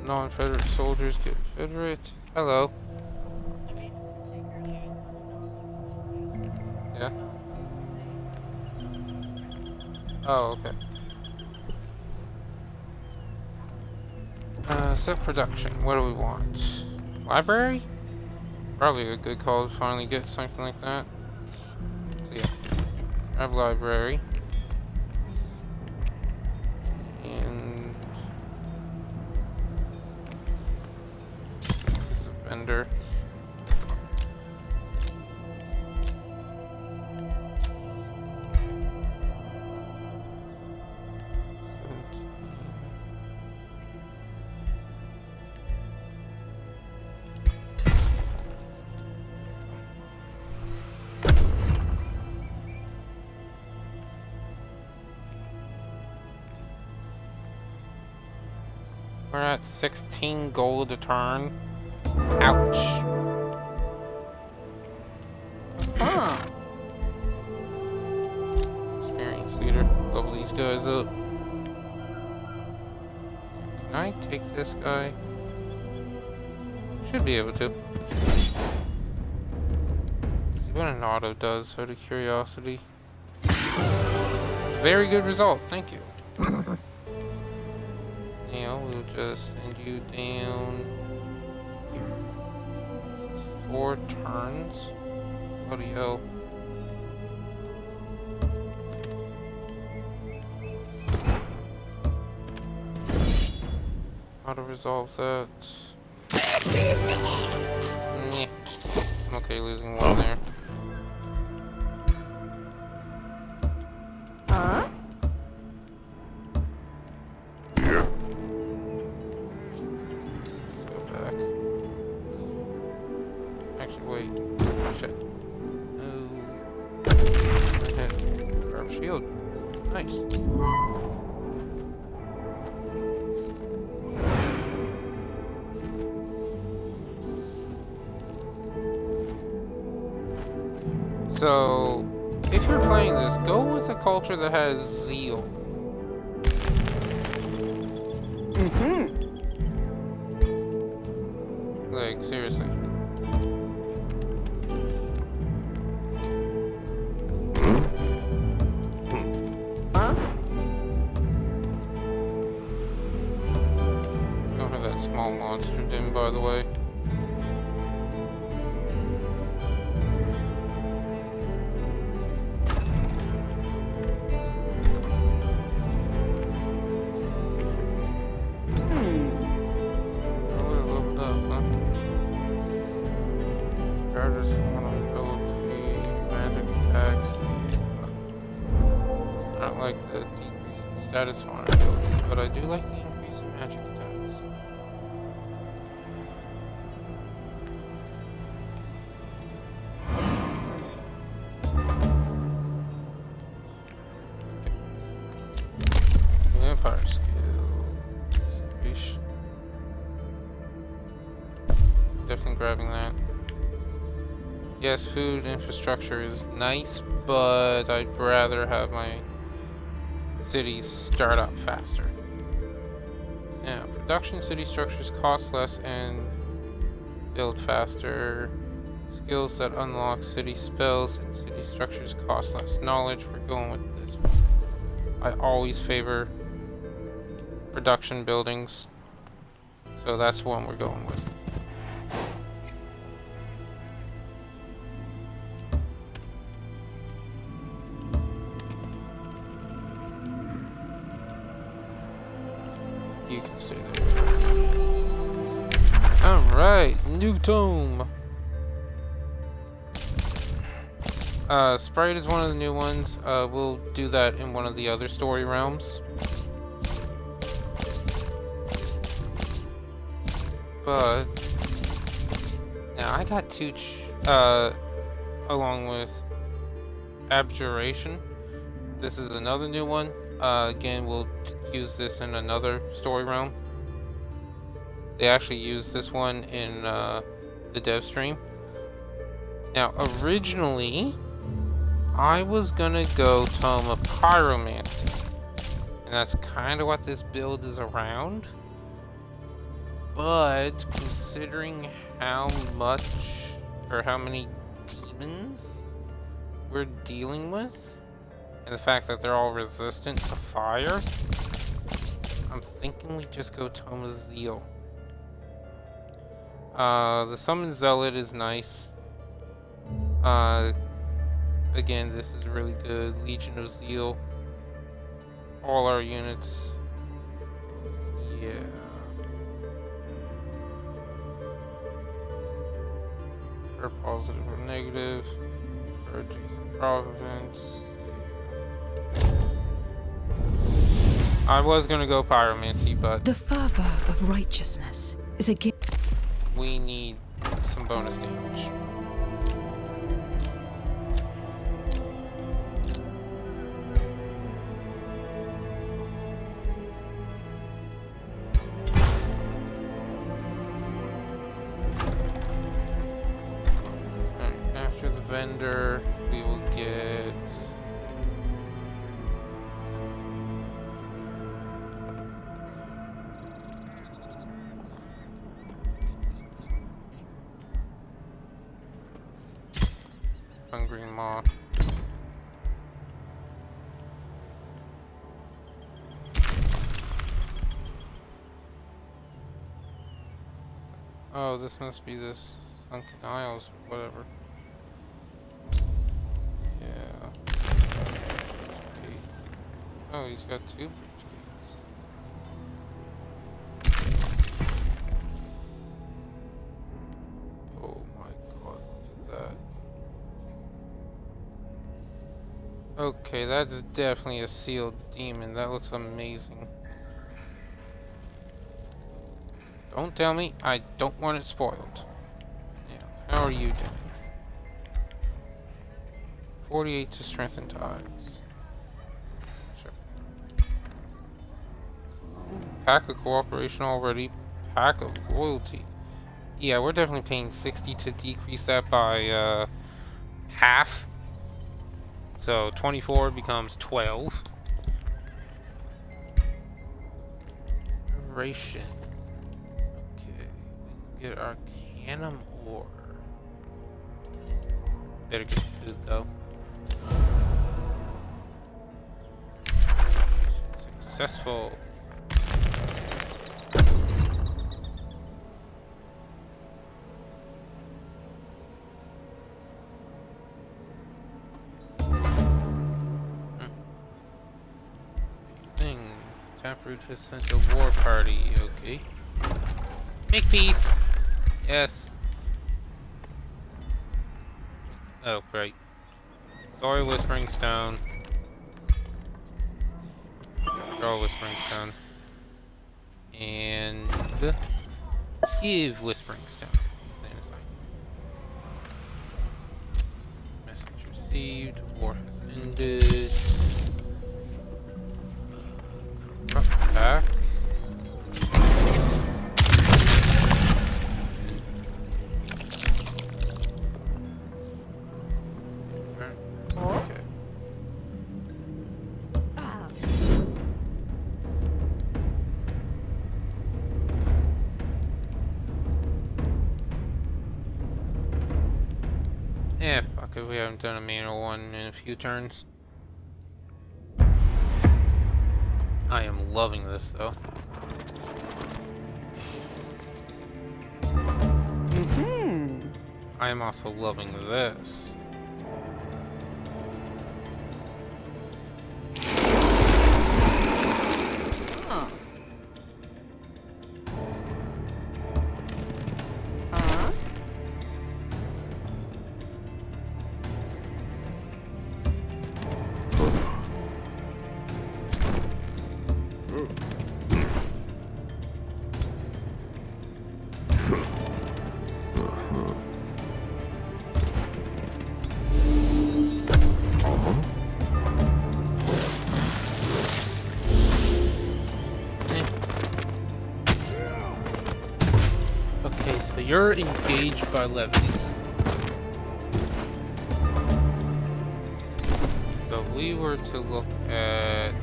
S1: Non-Federate soldiers get Federate. Hello. Yeah. Oh, okay. Set production. What do we want? Library? Probably a good call to finally get something like that. So yeah. Grab library. And the vendor. We're at 16 gold a turn. Ouch. Experience leader. Level these guys up. Can I take this guy? Should be able to. See what an auto does, out of curiosity. Very good result, thank you. Now we'll just send you down here. This is 4 turns. Bloody hell. How to resolve that? Meh. I'm okay losing one there. Let's go back. Actually, wait. Shit. Oh. Okay. Grab shield. Nice. So, if you're playing this, go with a culture that has zeal. Like, seriously. Don't have that small monster dim, by the way. Status vulnerability, but I do like the increase in magic attacks. Vampire skill. Definitely grabbing that. Yes, food infrastructure is nice, but I'd rather have my cities start up faster. Now, production city structures cost less and build faster. Skills that unlock city spells and city structures cost less knowledge. We're going with this one. I always favor production buildings, so that's one we're going with. You can stay there. Alright, new tome. Sprite is one of the new ones. We'll do that in one of the other story realms. But now I got two along with Abjuration. This is another new one. Again, we'll use this in another story realm. They actually used this one in the dev stream. Now, originally, I was gonna go Tome of Pyromancy, and that's kind of what this build is around. But considering how much or how many demons we're dealing with, and the fact that they're all resistant to fire, I'm thinking we just go Tome of Zeal. The Summon Zealot is nice. Again, this is really good. Legion of Zeal. All our units. Yeah. Or positive or negative. Or adjacent province. I was gonna go Pyromancy, but
S2: The fervor of righteousness is a gift.
S1: we need some bonus damage. Alright, after the vendor, we will get Hungry Maw. Oh, this must be this Sunken Isles or whatever. Yeah. Oh, he's got two bridge gates. Okay, that's definitely a sealed demon. That looks amazing. Don't tell me. I don't want it spoiled. Yeah. How are you doing? 48 to strength and ties. Sure. Pack of cooperation already. Pack of loyalty. Yeah, we're definitely paying 60 to decrease that by half. So 24 becomes 12. Ration. Okay. Get Arcanum ore. Better get food though. Successful. Things. Taproot has sent a war party. Okay. Make peace. Yes. Oh, great. Sorry, Whispering Stone. Draw Whispering Stone. And give Whispering Stone. Message received. War has ended. Corrupt back. Okay. Yeah, fuck it, we haven't done a manual one in a few turns. I am loving this though. I am also loving this. You're engaged by levies. So if we were to look at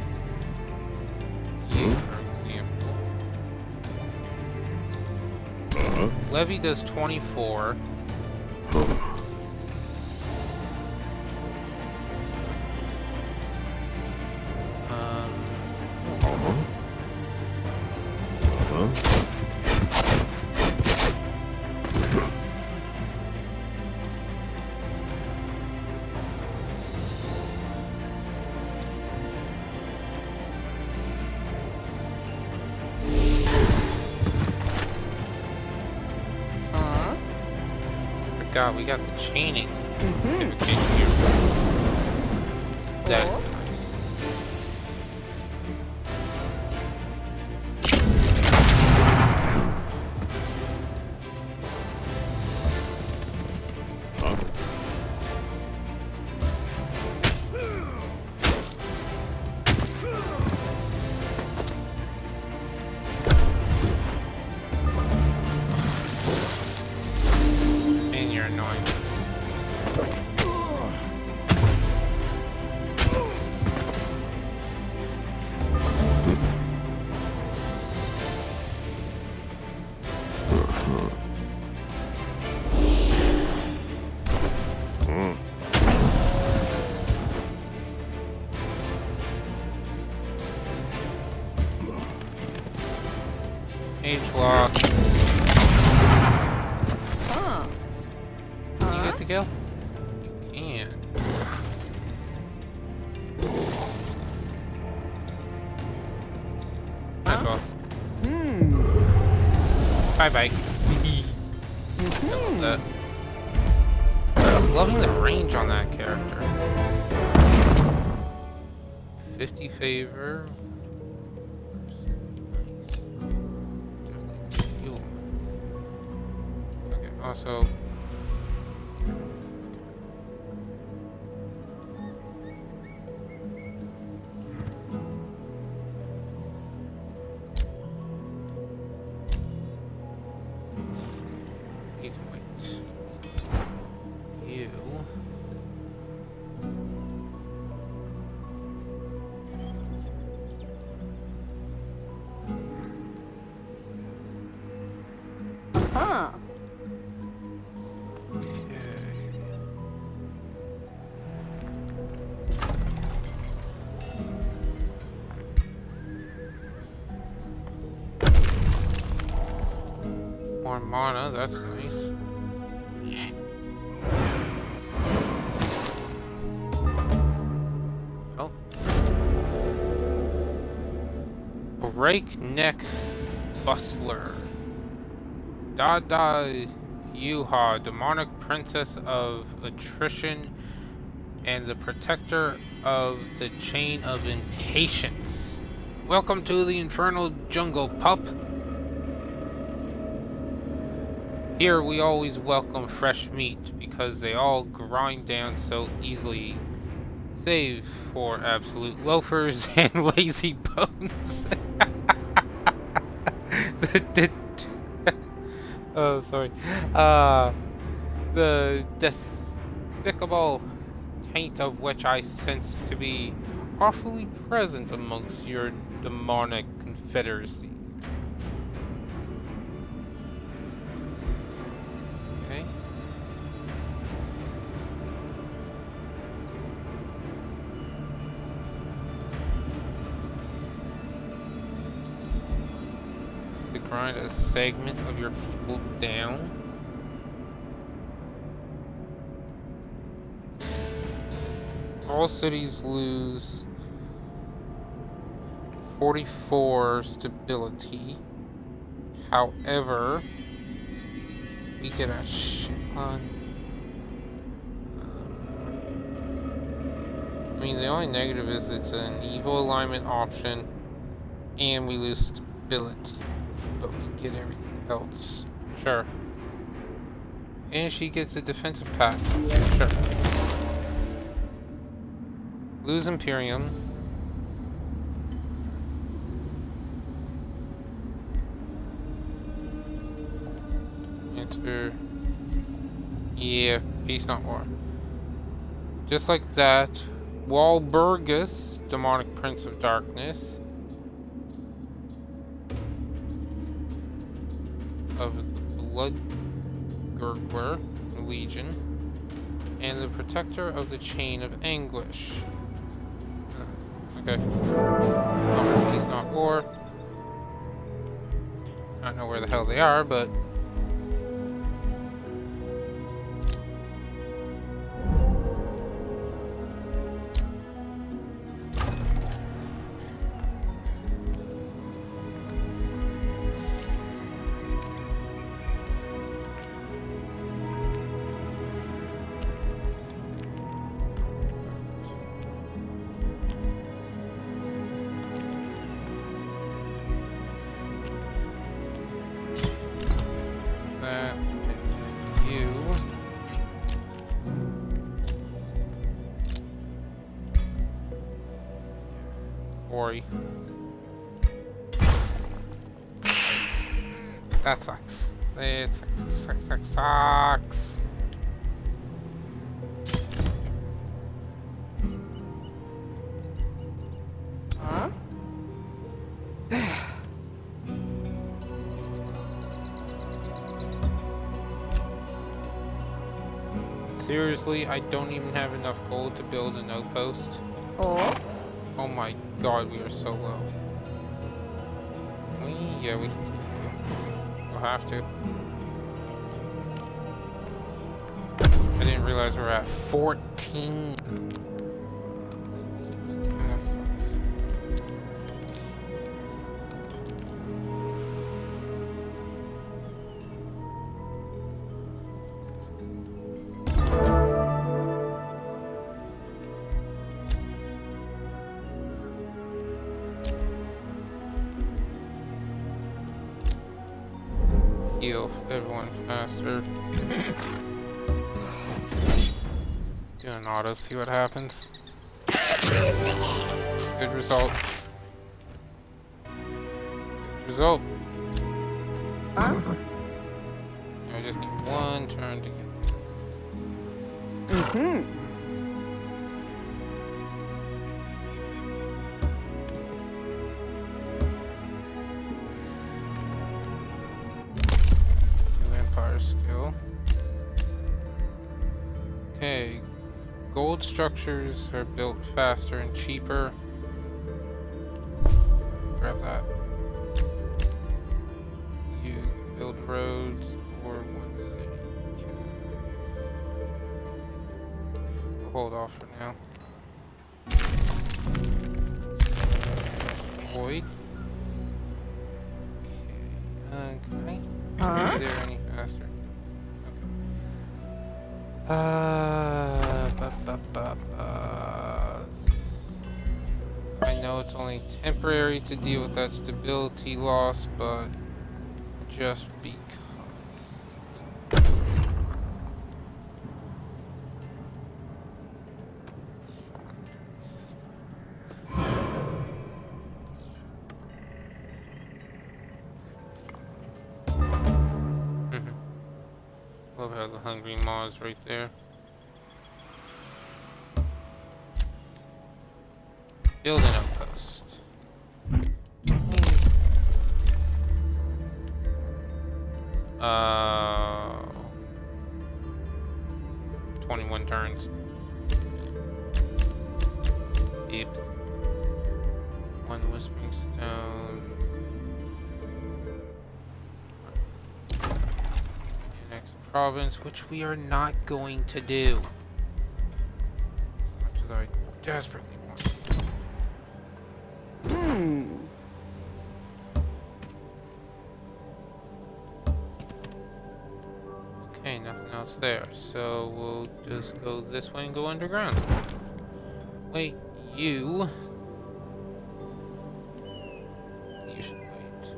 S1: you, for example. Levy does 24. God, we got the chaining certification here. That is nice. Age lock. Can you get the kill? You can. Nice off. Bye bye. I love that. I'm loving the range on that character. 50 favor. Okay, also. You can wait. You.
S3: Huh.
S1: More mana, that's nice. Oh. Breakneck Bustler. Dada Yuha, demonic princess of attrition and the protector of the chain of impatience. Welcome to the infernal jungle, pup. Here we always welcome fresh meat because they all grind down so easily, save for absolute loafers and lazy bones. Oh, sorry. The despicable taint of which I sense to be awfully present amongst your demonic confederacy. Okay. To grind a segment of your people down. All cities lose 44 stability. However, we get a shit on. I mean, the only negative is it's an evil alignment option, and we lose stability, but we get everything else. Sure. And she gets a defensive pack. Sure. Lose Imperium. Enter. Yeah, peace not war. Just like that, Walburgus, demonic prince of darkness, of the Blood Gurgler Legion, and the protector of the chain of anguish. Okay. Not peace, not war. I don't know where the hell they are, but that you worry. That sucks. It sucks.
S3: Huh?
S1: Seriously, I don't even have enough gold to build an outpost.
S3: Oh?
S1: Oh my god, we are so low. Yeah, we can. We'll have to. I didn't realize we're at 14. heal everyone faster. Do an auto, see what happens. Good result. Good result.
S3: Huh?
S1: I just need one turn to get.
S3: Mm-hmm.
S1: New Empire skill. Okay. Gold structures are built faster and cheaper. Grab that. You build roads for one city. We'll hold off for now. Void. Okay.
S3: Huh?
S1: Is there any faster? I know it's only temporary to deal with that stability loss, but just because. Love how the hungry maw is right there. Build an outpost. 21 turns. Beeps. One whispering stone. Next province, which we are not going to do. As much as I desperately want. Okay, nothing else there. So we'll just go this way and go underground. Wait, you should wait.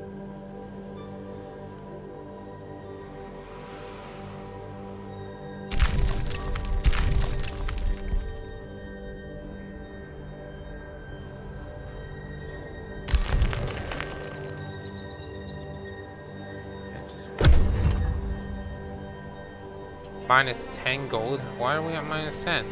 S1: Minus 10 gold? Why are we at minus 10?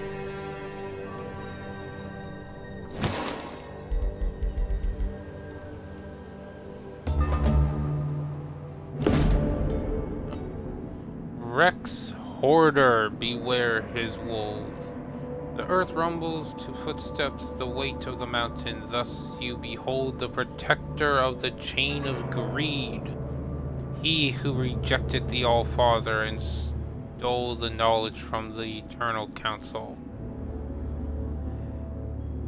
S1: Rex Hoarder, beware his wolves. The earth rumbles to footsteps the weight of the mountain. Thus you behold the protector of the chain of greed. He who rejected the All-Father and stole the knowledge from the Eternal Council.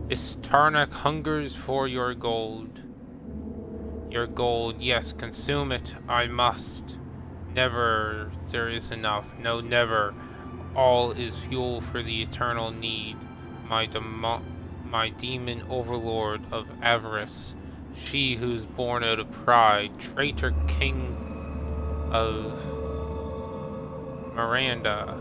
S1: Istarnak hungers for your gold. Your gold, yes, consume it. I must. Never there is enough. No, never. All is fuel for the eternal need. My demon overlord of avarice. She who's born out of pride. Traitor king of Merida.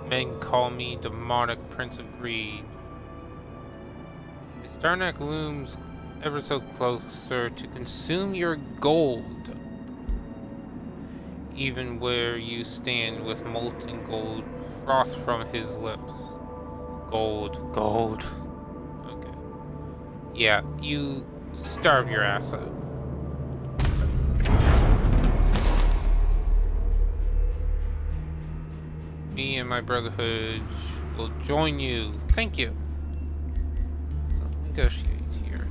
S1: Men call me demonic prince of greed. Istarnak looms ever so closer to consume your gold. Even where you stand with molten gold froth from his lips. Gold, gold. Okay. Yeah, you starve your ass out. Me and my brotherhood will join you. Thank you. So negotiate here.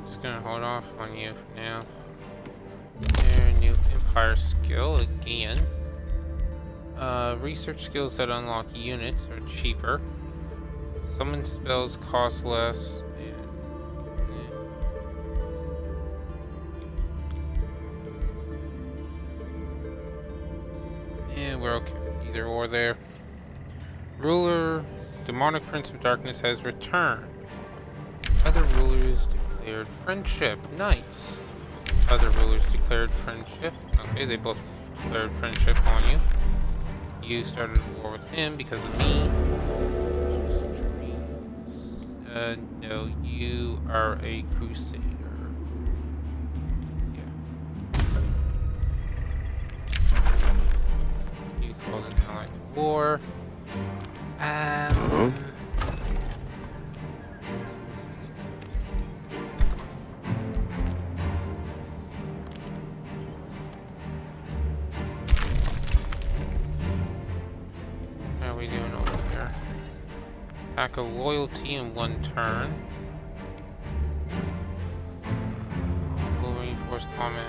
S1: Just gonna hold off on you for now. New Empire skill again. Research skills that unlock units are cheaper. Summon spells cost less. And we're okay with either or there. Ruler, demonic prince of darkness has returned. Other rulers declared friendship. Nice. Other rulers declared friendship. Okay, they both declared friendship on you. You started a war with him because of me. No, you are a crusader. Yeah. You called an ally to war. How are we doing over here? Pack of loyalty in one turn. Will reinforce comment.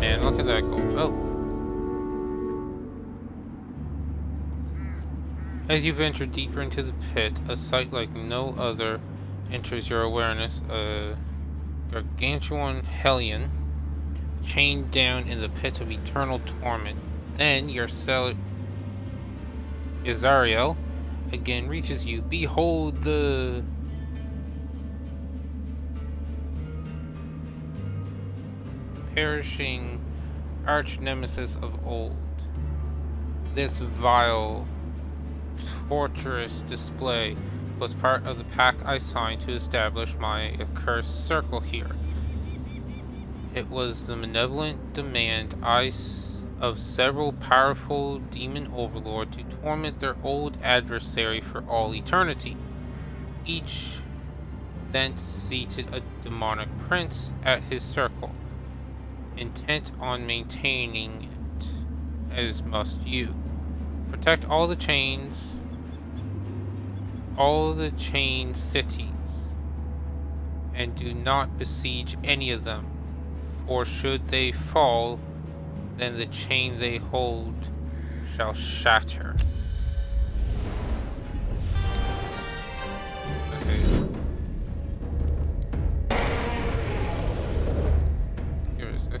S1: And look at that go. Oh. As you venture deeper into the pit, a sight like no other enters your awareness. A gargantuan hellion chained down in the pit of eternal torment. Then your cell Azh'Ruun again reaches you. Behold the perishing arch nemesis of old. This vile, torturous display was part of the pact I signed to establish my accursed circle here. It was the malevolent demand of several powerful demon overlords to torment their old adversary for all eternity. Each thence seated a demonic prince at his circle, intent on maintaining it, as must you. Protect all the chained cities, and do not besiege any of them, for should they fall, then the chain they hold shall shatter. Okay. Here is it.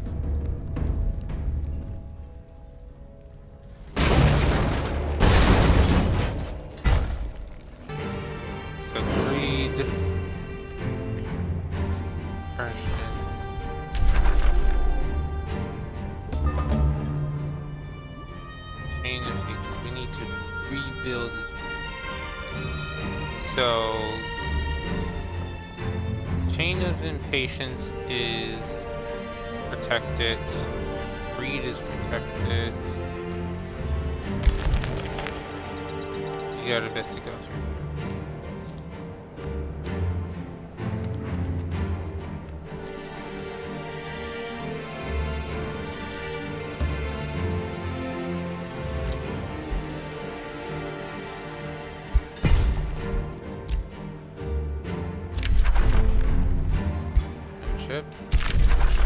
S1: So greed. Chain of hatred. We need to rebuild it. So chain of impatience is protected. Greed is protected. You got a bit to go through.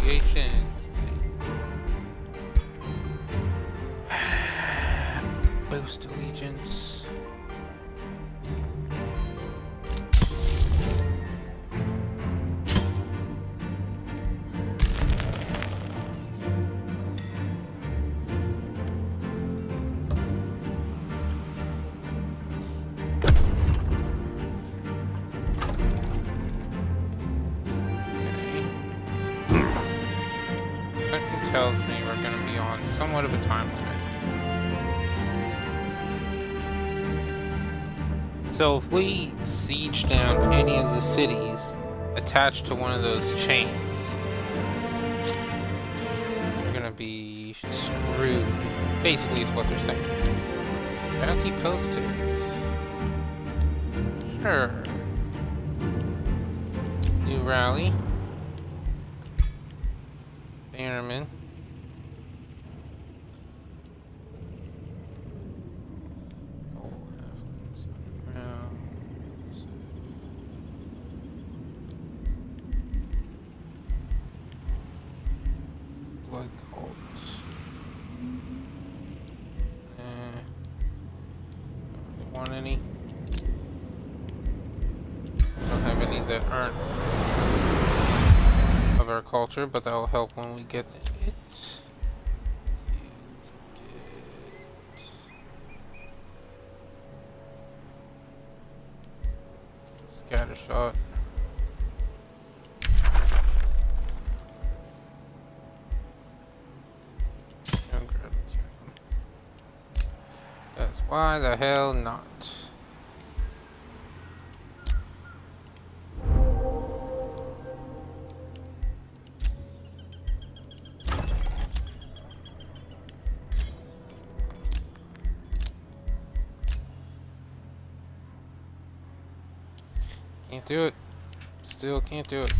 S1: Initiation. Boost allegiance. Tells me we're going to be on somewhat of a time limit. So if we siege down any of the cities attached to one of those chains, we're going to be screwed. Basically is what they're saying. Bounty posted. Sure. New rally. Bannerman. Blood cult. want any. Don't have any that aren't of our culture, but that'll help when we get it. Scatter shot. Yes, why the hell not? Can't do it. Still can't do it.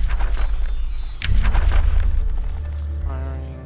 S1: Firing.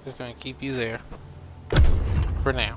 S1: Just gonna keep you there for now.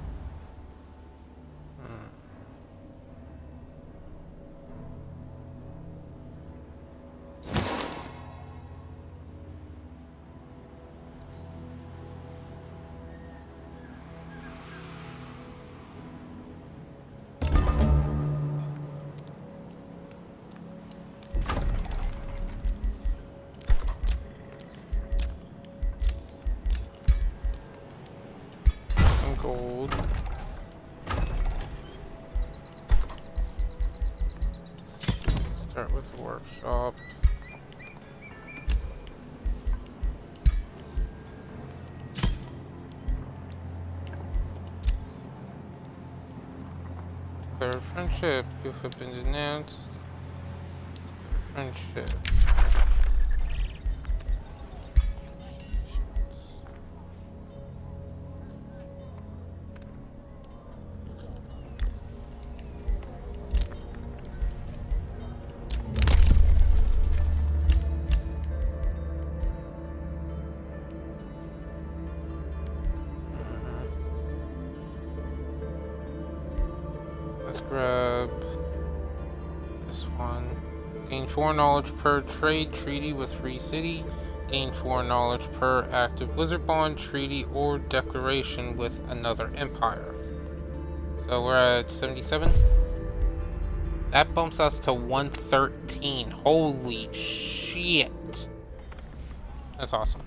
S1: Gold. Start with the workshop. Declare friendship. You have been denounced. Friendship. Grab this one. Gain 4 knowledge per trade treaty with Free City. Gain 4 knowledge per active wizard bond, treaty, or declaration with another empire. So we're at 77. That bumps us to 113. Holy shit. That's awesome.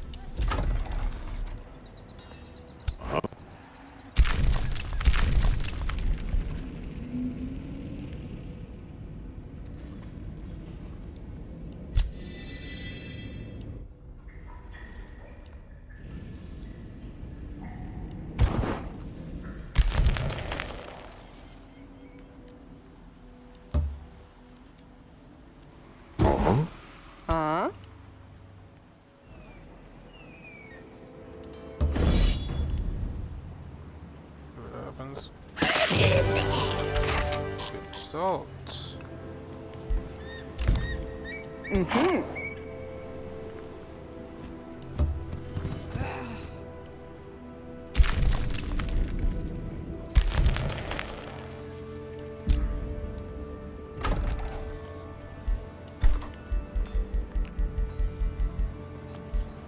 S1: Result.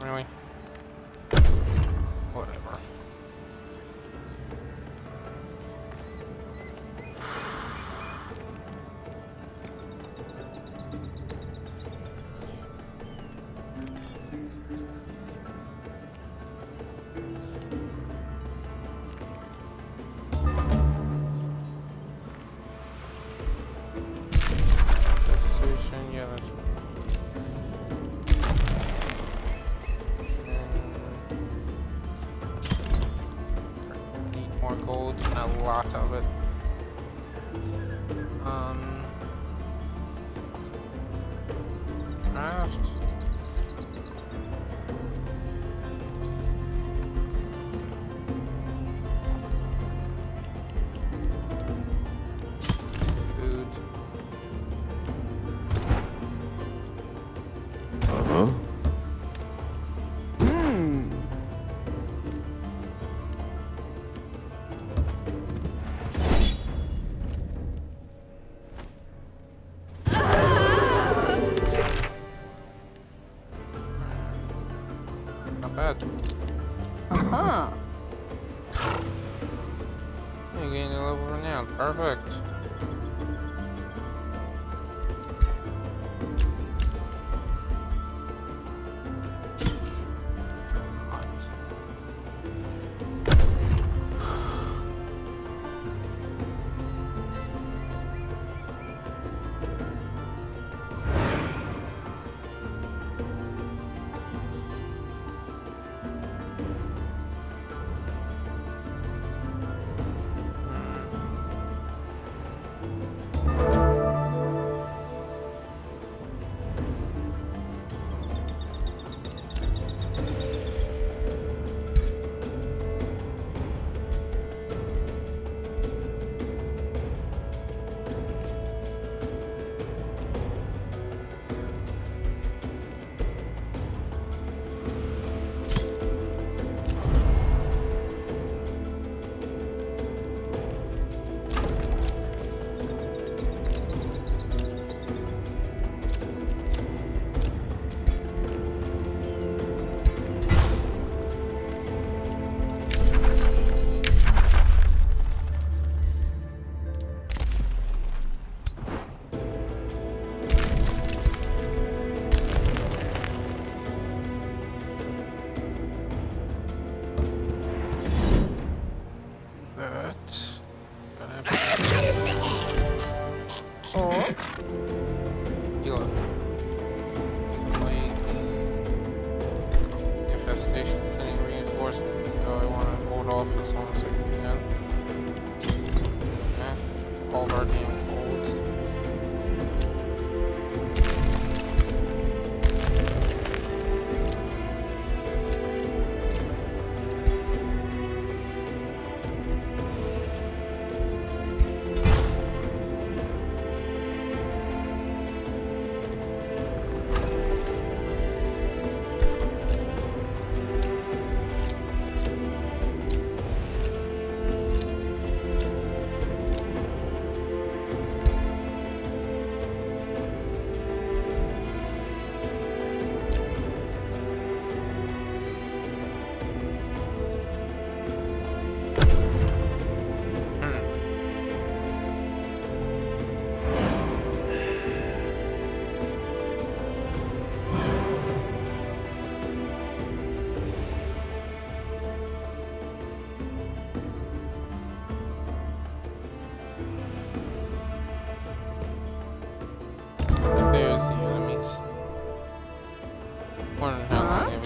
S1: Really? Whatever. Yeah, that's need more gold and a lot of it. Craft. not bad.
S3: Uh-huh.
S1: You gained a level of renown. Perfect.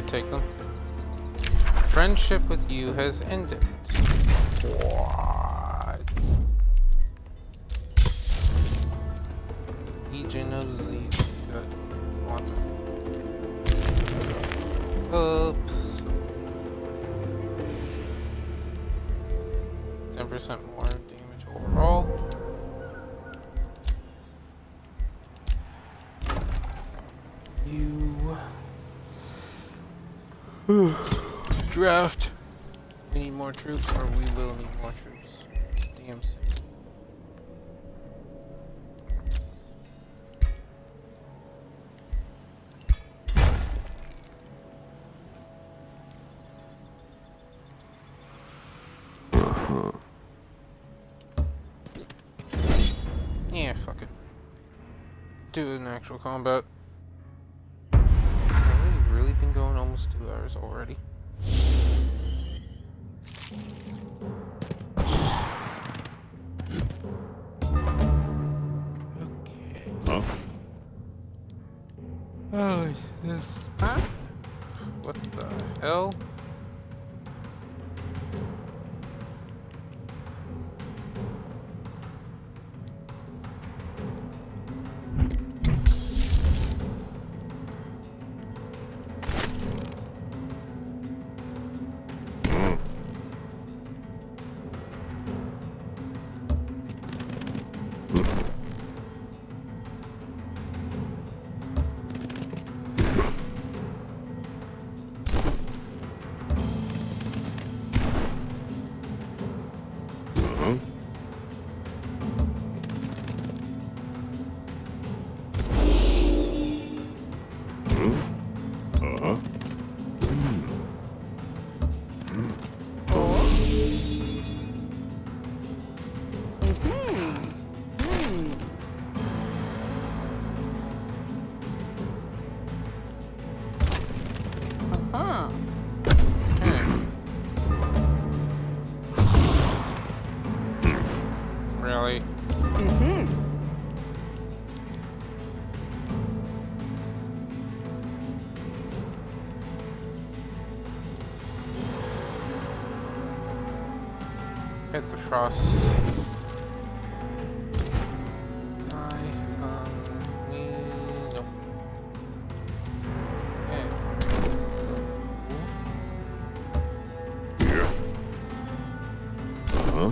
S1: Take them. Friendship with you has ended. What? Legion of Z. Good. Want them. Oops. 10% more damage overall. Draft. We need more troops, or we will need more troops. DMC. Yeah, fuck it. Do an actual combat. Really been going almost 2 hours already. Okay.
S4: Huh?
S1: Oh, this.
S3: Huh?
S1: What the hell?
S3: Uh-huh.
S1: Really?
S3: Mm-hmm.
S1: Hit the frost. No. Okay.
S4: Huh?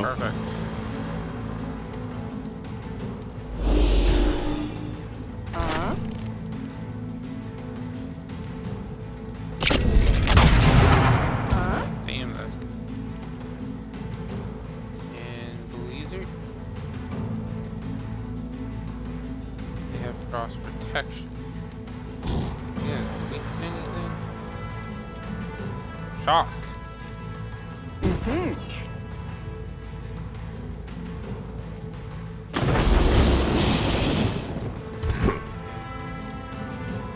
S1: Perfect.
S3: Uh-huh.
S1: Damn, that's good. And Blizzard. They have frost protection. Yeah, weak to anything. Shock.
S3: Mm-hmm.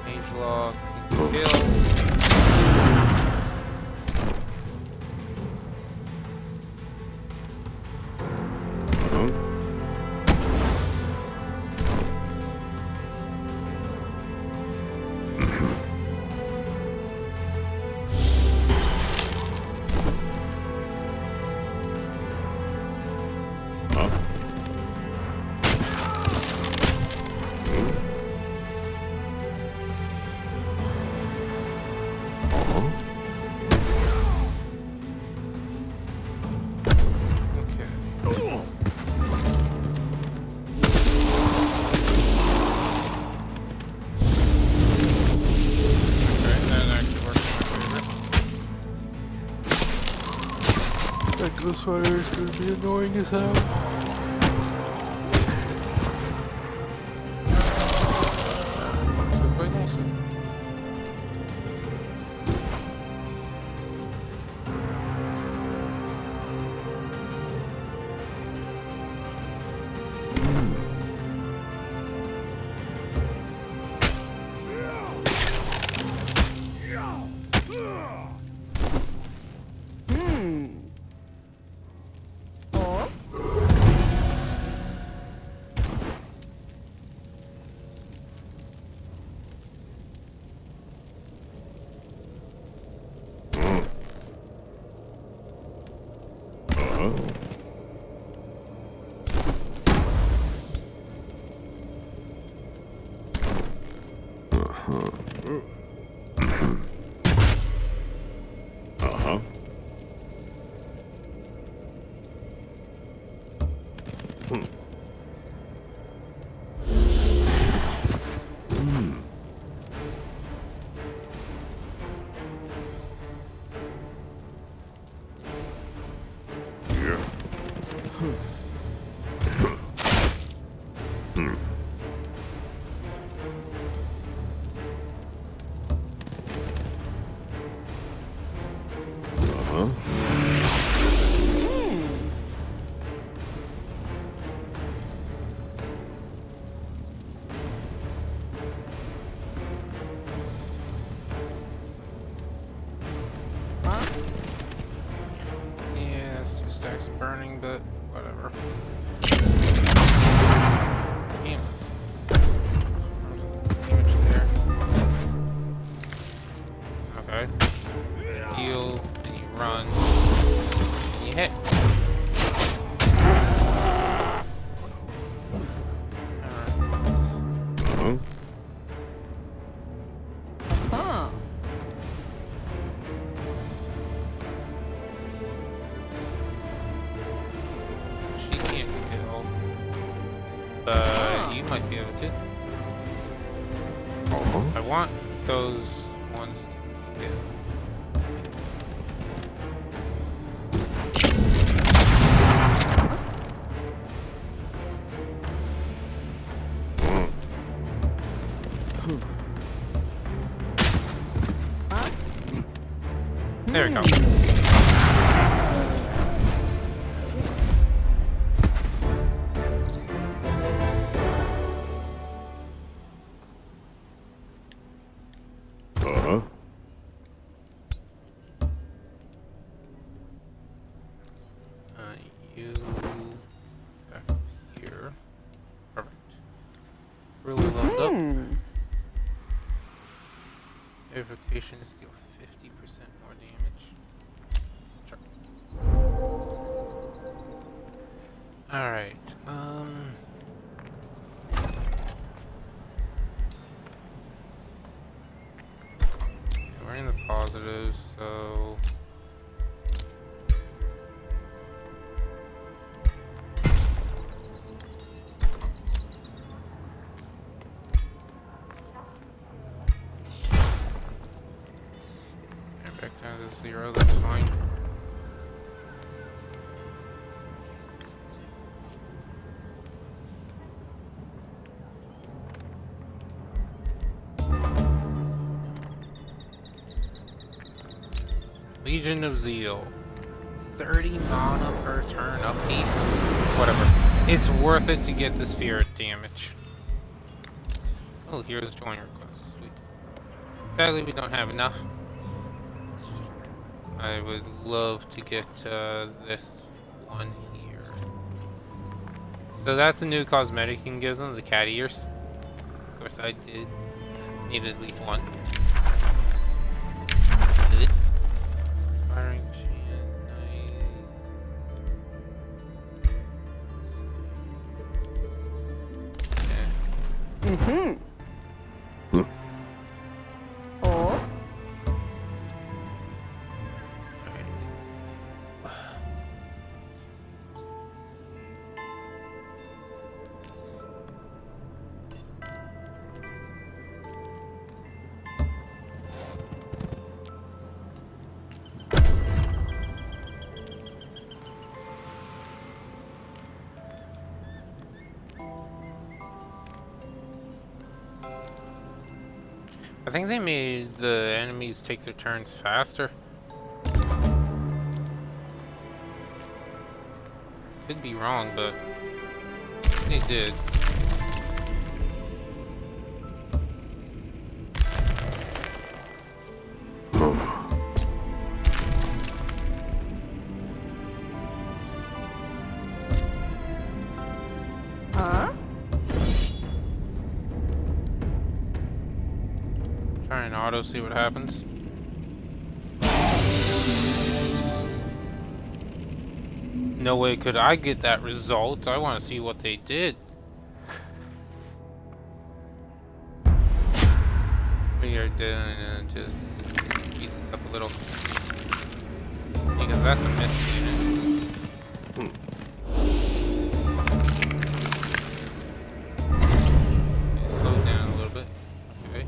S1: Mage lock. Kill. This fire is going to be annoying as hell. So quite nicely. Stacks of burning, but whatever. Damn it. There's damage there. Okay. Heal, and you run. And you hit. Alright. I want those ones to hit. There we go. You back here. Perfect. Really loaded up. Verifications deal 50% more damage. Sure. Alright, we're in the positives, so back down to 0, that's fine. Legion of Zeal. 30 mana per turn, upkeep. Whatever. It's worth it to get the spirit damage. Oh, here's join request. Sweet. Sadly, we don't have enough. I would love to get this one here. So that's a new cosmetic you can give them, the cat ears. Of course, I did need at least one. Good. Inspiring chant, nice. Yeah.
S3: Oh.
S1: I think they made the enemies take their turns faster. Could be wrong, but they did. Try and auto, see what happens. No way could I get that result. I want to see what they did. We are doing just speed this up a little. Because that's a miss unit. Slow down a little bit. Okay.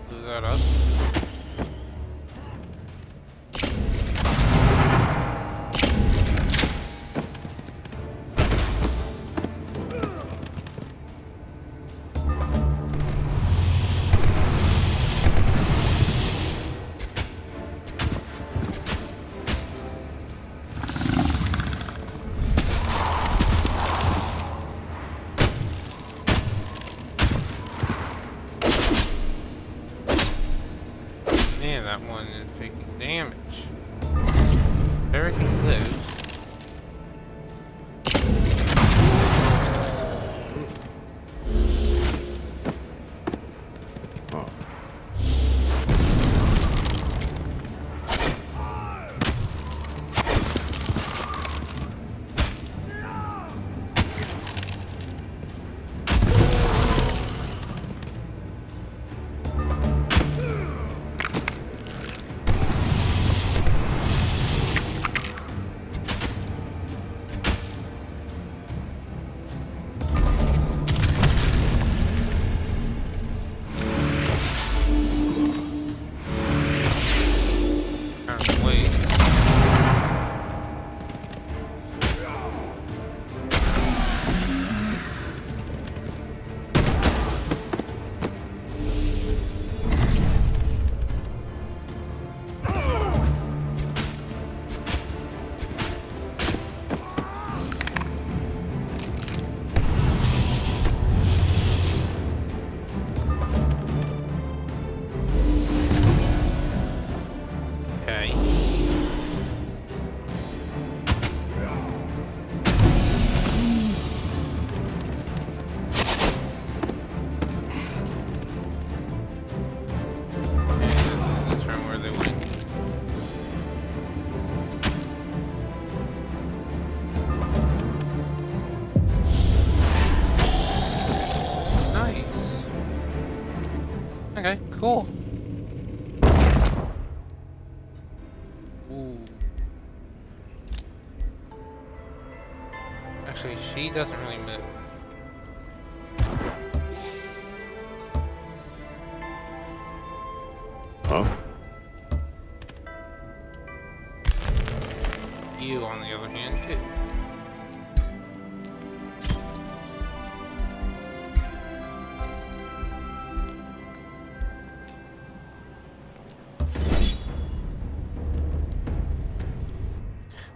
S1: Blew that up. Man, that one is taking damage. Everything lives. Okay, cool. Ooh. Actually, she doesn't really move.
S4: Huh?
S1: You, on the other hand, too.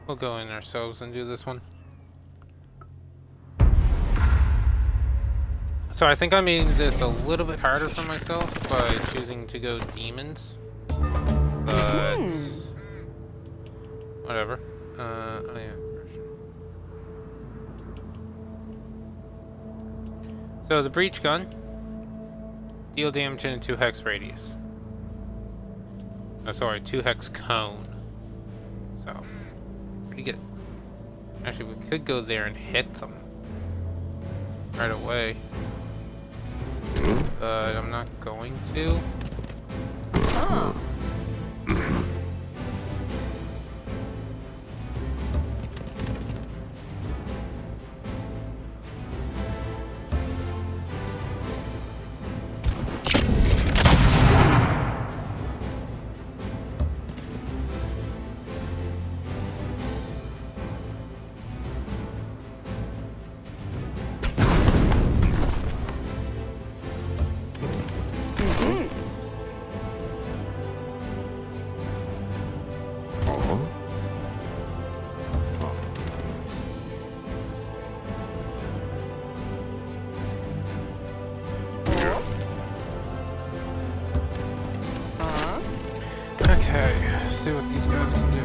S1: We'll go in ourselves and do this one. So I think I made this a little bit harder for myself by choosing to go demons. But whatever. Oh yeah, version. So the breach gun deal damage in a 2 hex radius. Oh, sorry, 2 hex cone. So pretty good. Actually, we could go there and hit them right away, but I'm not going to.
S3: Oh.
S1: Okay, see what these guys can do.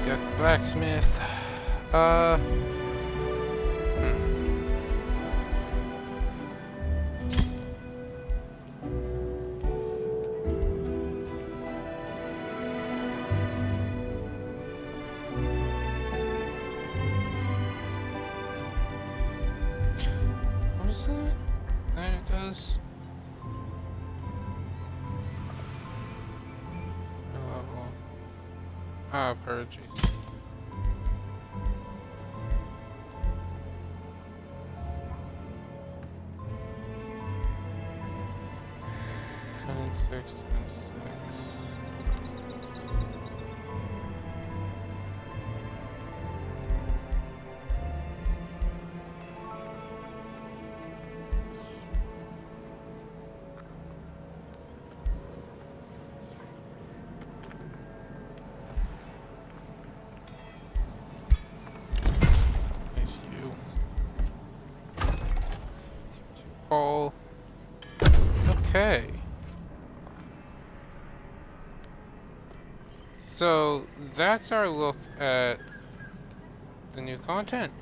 S1: got the blacksmith. What is that? That it does. Level. Purchase. Six. Nice you. All. Okay. So that's our look at the new content.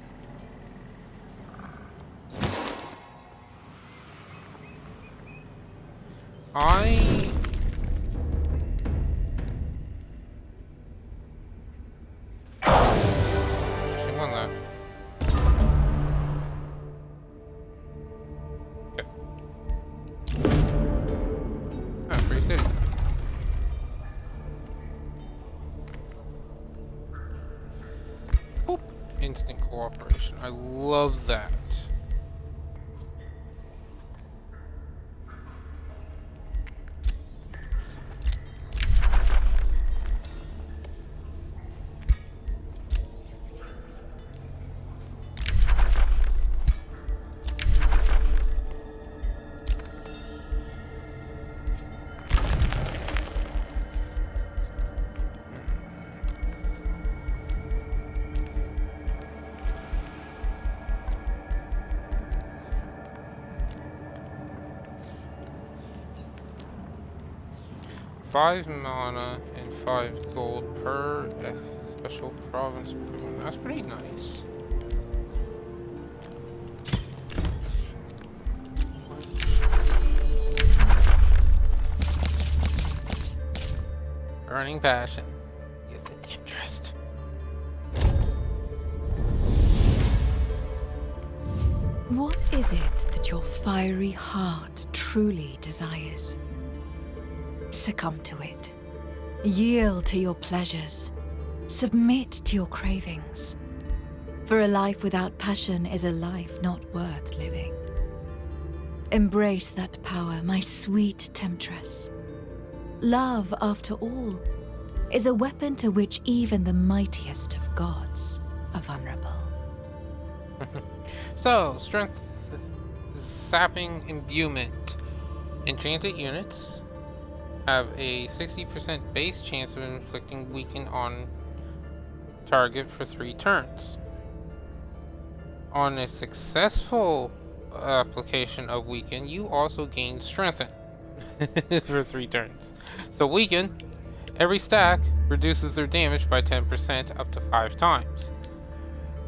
S1: Actually won that. Okay. Ah, free city. Boop. Instant cooperation. I love that. Five mana and 5 gold per special province improvement. That's pretty nice. Burning passion. Get the interest.
S2: What is it that your fiery heart truly desires? Succumb to it. Yield to your pleasures. Submit to your cravings. For a life without passion is a life not worth living. Embrace that power, my sweet temptress. Love, after all, is a weapon to which even the mightiest of gods are vulnerable.
S1: So, strength sapping imbuement. Enchanted units have a 60% base chance of inflicting weaken on target for 3 turns. On a successful application of weaken, you also gain strengthen for 3 turns. So weaken, every stack reduces their damage by 10% up to 5 times.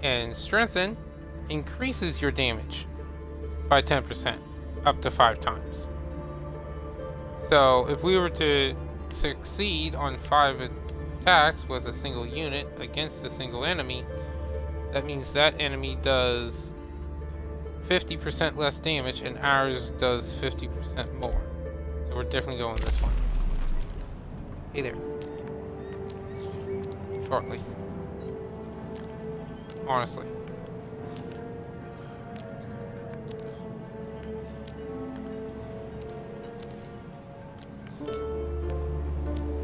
S1: And strengthen increases your damage by 10% up to 5 times. So if we were to succeed on 5 attacks with a single unit against a single enemy, that means that enemy does 50% less damage and ours does 50% more. So we're definitely going this one. Hey there. Shortly. Honestly.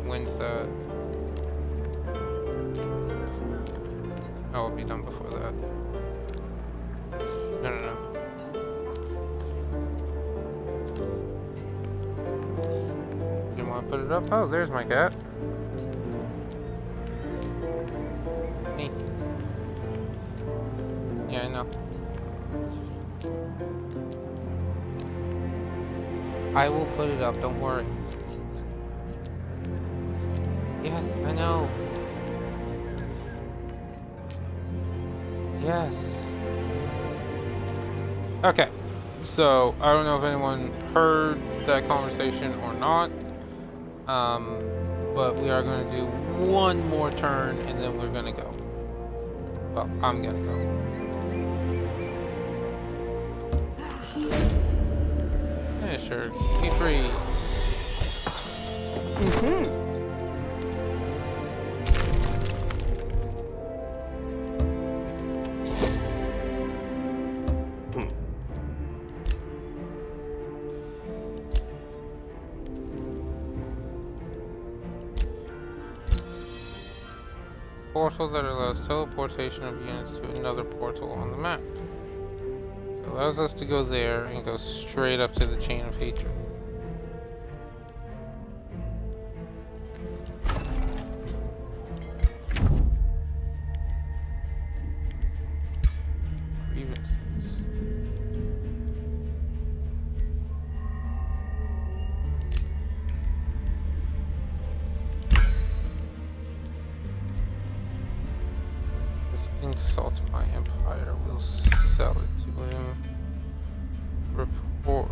S1: When's that? Oh, it'll be done before that. No. Didn't want to put it up? Oh, there's my cat. Me. Yeah, I know. I will put it up, don't worry. Yes, I know. Yes. Okay. So, I don't know if anyone heard that conversation or not. But we are going to do one more turn and then we're going to go. Well, I'm going to go. Yeah, sure. Be free. Portal that allows teleportation of units to another portal on the map. So allows us to go there and go straight up to the Chain of Hatred. Grievances. Insult my empire. We'll sell it to him. Report.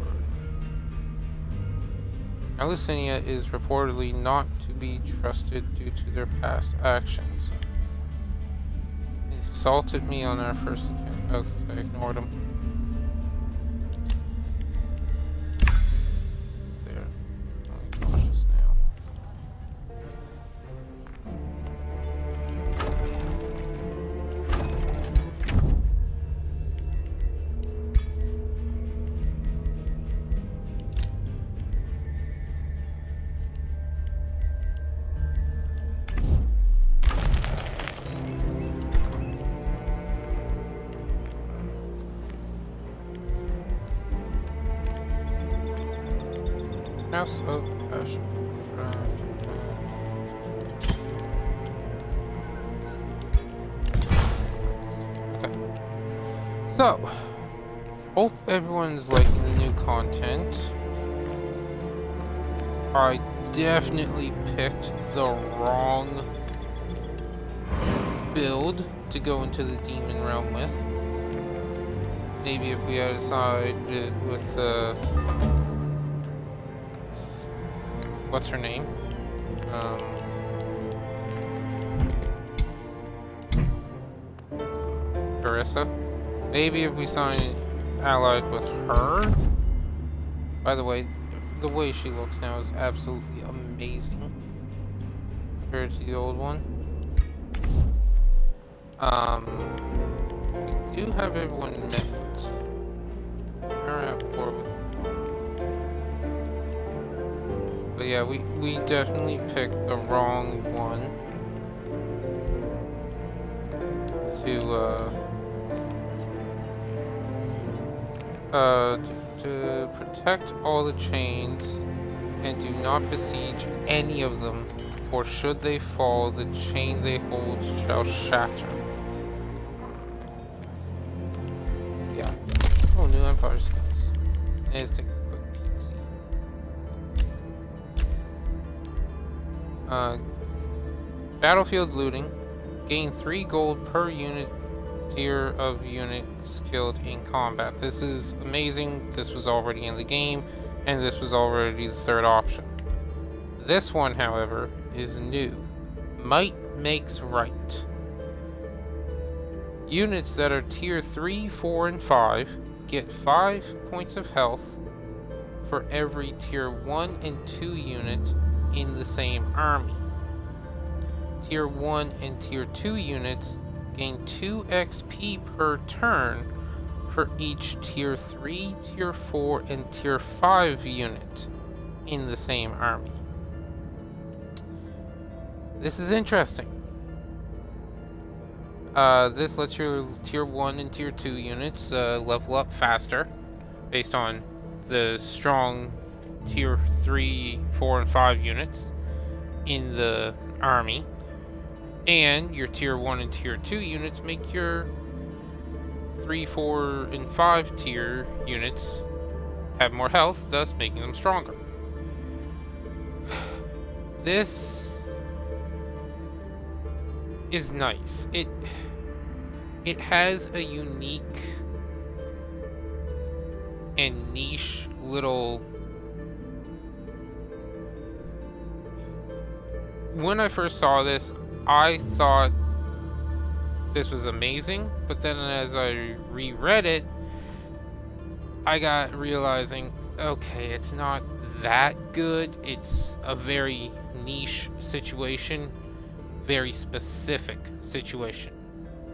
S1: Alucinia is reportedly not to be trusted due to their past actions. Insulted me on our first account. Oh, 'cause I ignored him. There. I'm cautious now. House of Passion. Okay. So, hope everyone's liking the new content. I definitely picked the wrong build to go into the Demon Realm with. Maybe if we had sided with what's her name? Carissa. Maybe if we signed allied with her. By the way she looks now is absolutely amazing compared to the old one. We do have everyone met. We're at war with. But yeah, we definitely picked the wrong one to protect all the chains and do not besiege any of them, for should they fall, the chain they hold shall shatter. Yeah. Oh, new Empire skills. Let's take a quick peek. Battlefield looting. Gain 3 gold per unit tier of units killed in combat. This is amazing. This was already in the game, and this was already the third option. This one, however, is new. Might makes right. Units that are tier 3, 4, and 5 get 5 points of health for every tier 1 and 2 unit in the same army. Tier 1 and Tier 2 units gain 2 XP per turn for each Tier 3, Tier 4, and Tier 5 unit in the same army. This is interesting. This lets your Tier 1 and Tier 2 units level up faster based on the strong Tier 3, 4, and 5 units in the army. And your Tier 1 and Tier 2 units make your 3, 4, and 5 tier units have more health, thus making them stronger. This is nice. It it has a unique and niche little... When I first saw this, I thought this was amazing, but then as I reread it, I got realizing, okay, it's not that good. It's a very niche situation, very specific situation.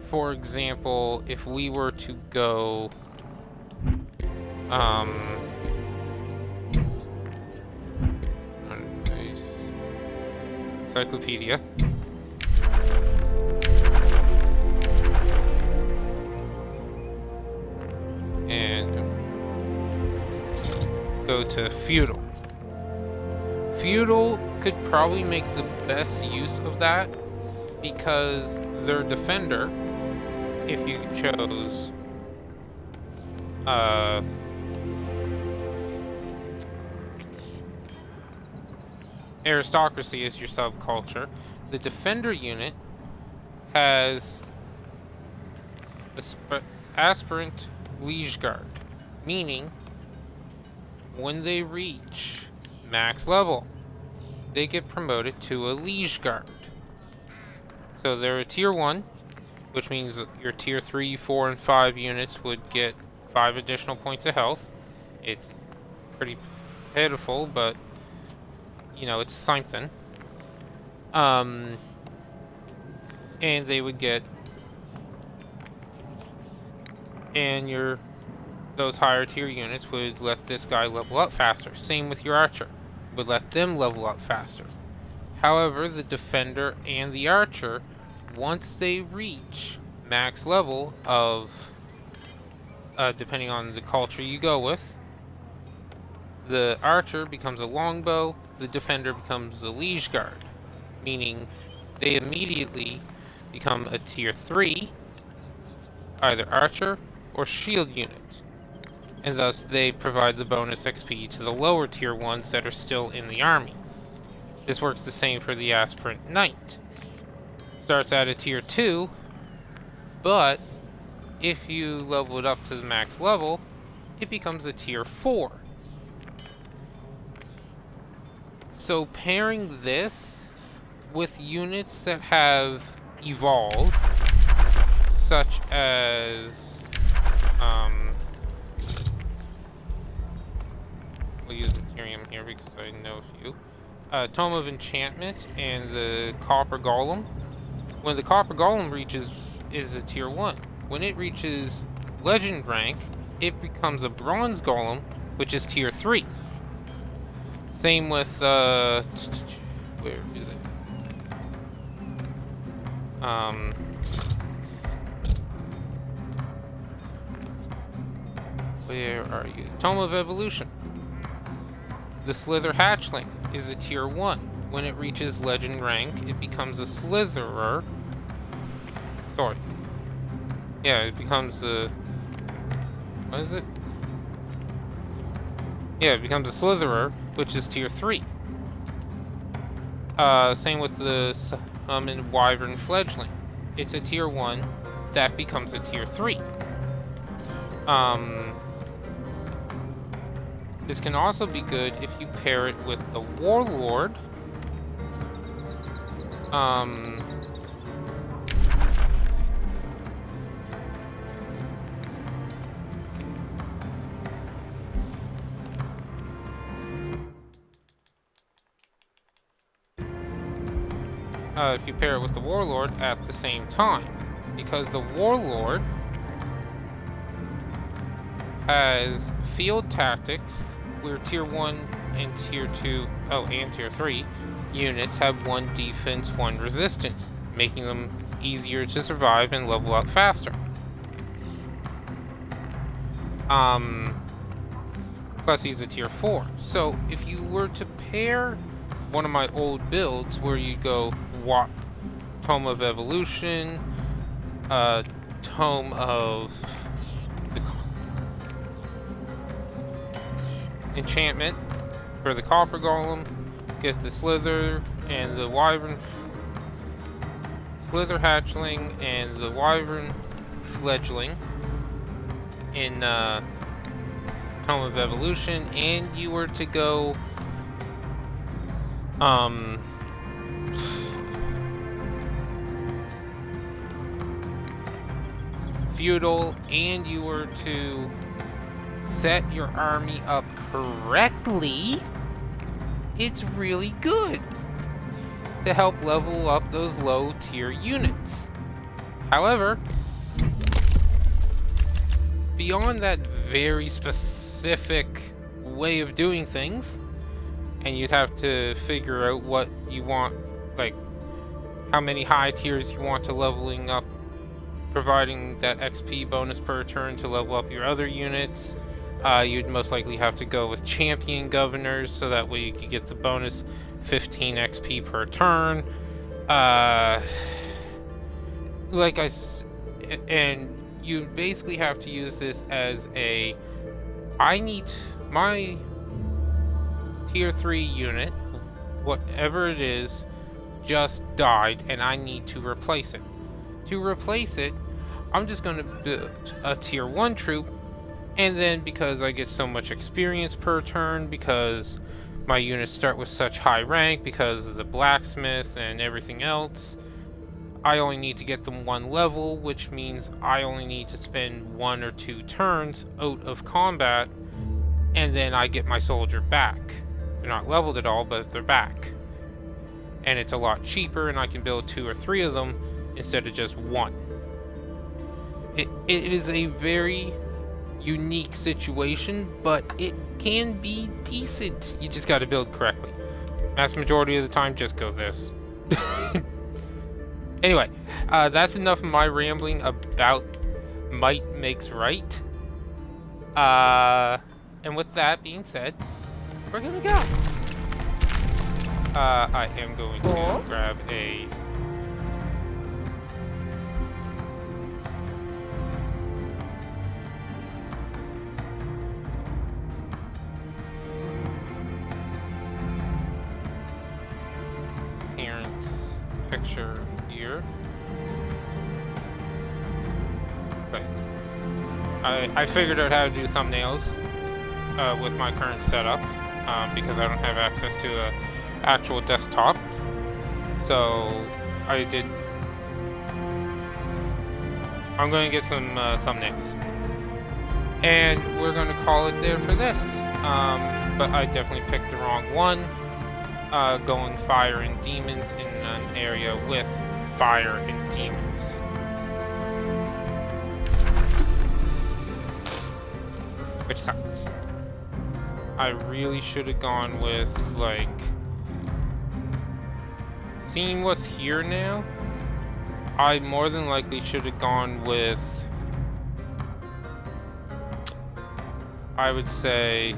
S1: For example, if we were to go encyclopedia. And go to feudal. Feudal could probably make the best use of that because their defender, if you chose aristocracy as your subculture, the defender unit has aspirant liege guard, meaning when they reach max level, they get promoted to a liege guard. So they're a tier 1, which means your tier 3, 4, and 5 units would get 5 additional points of health. It's pretty pitiful, but you know, it's something. And they would get, and those higher tier units would let this guy level up faster. Same with your archer, would let them level up faster. However, the defender and the archer, once they reach max level of, depending on the culture you go with, the archer becomes a longbow, the defender becomes a liege guard, meaning they immediately become a tier 3, either archer or shield unit, and thus they provide the bonus XP to the lower tier ones that are still in the army. This works the same for the aspirant knight. Starts at a tier 2, but if you level it up to the max level, it becomes a tier 4. So pairing this with units that have evolved, such as, we'll use Ethereum here because I know a few. Tome of Enchantment and the Copper Golem. When the Copper Golem is a tier 1. When it reaches legend rank, it becomes a Bronze Golem, which is tier 3. Same with, where is it? Where are you? Tome of Evolution. The Slither Hatchling is a tier 1. When it reaches legend rank, it becomes a Slitherer. Sorry. Yeah, it becomes a... What is it? Yeah, it becomes a Slitherer, which is tier 3. Same with the Summoned Wyvern Fledgling. It's a tier 1 that becomes a tier 3. This can also be good if you pair it with the Warlord. If you pair it with the Warlord at the same time, because the Warlord has field tactics where tier 1 and tier 2, and tier 3 units have 1 defense, 1 resistance, making them easier to survive and level up faster. Plus he's a tier 4. So if you were to pair one of my old builds where you go Tome of Evolution, Tome of the Enchantment for the Copper Golem, get the Slither and the Wyvern, Slither Hatchling and the Wyvern fledgling in Home of Evolution, and you were to go feudal, and you were to set your army up correctly, it's really good to help level up those low tier units. However, beyond that very specific way of doing things, and you'd have to figure out what you want, like how many high tiers you want to leveling up, providing that XP bonus per turn to level up your other units. You'd most likely have to go with champion governors, so that way you could get the bonus 15 XP per turn. And you basically have to use this as a, I need my tier 3 unit, whatever it is, just died and I need to replace it. To replace it, I'm just going to build a tier 1 troop, and then because I get so much experience per turn, because my units start with such high rank because of the blacksmith and everything else, I only need to get them 1 level, which means I only need to spend 1 or 2 turns out of combat, and then I get my soldier back. They're not leveled at all, but they're back. And it's a lot cheaper, and I can build 2 or 3 of them instead of just 1. It is a very unique situation, but it can be decent. You just got to build correctly. Vast majority of the time, just go this. Anyway, that's enough of my rambling about might makes right. And with that being said, we're gonna go. I am going to grab a parents picture here. Okay. I figured out how to do thumbnails with my current setup because I don't have access to an actual desktop. So I'm going to get some thumbnails. And we're going to call it there for this. But I definitely picked the wrong one. Going fire and demons in an area with fire and demons. Which sucks. I really should have gone with, like, seeing what's here now, I more than likely should have gone with, I would say,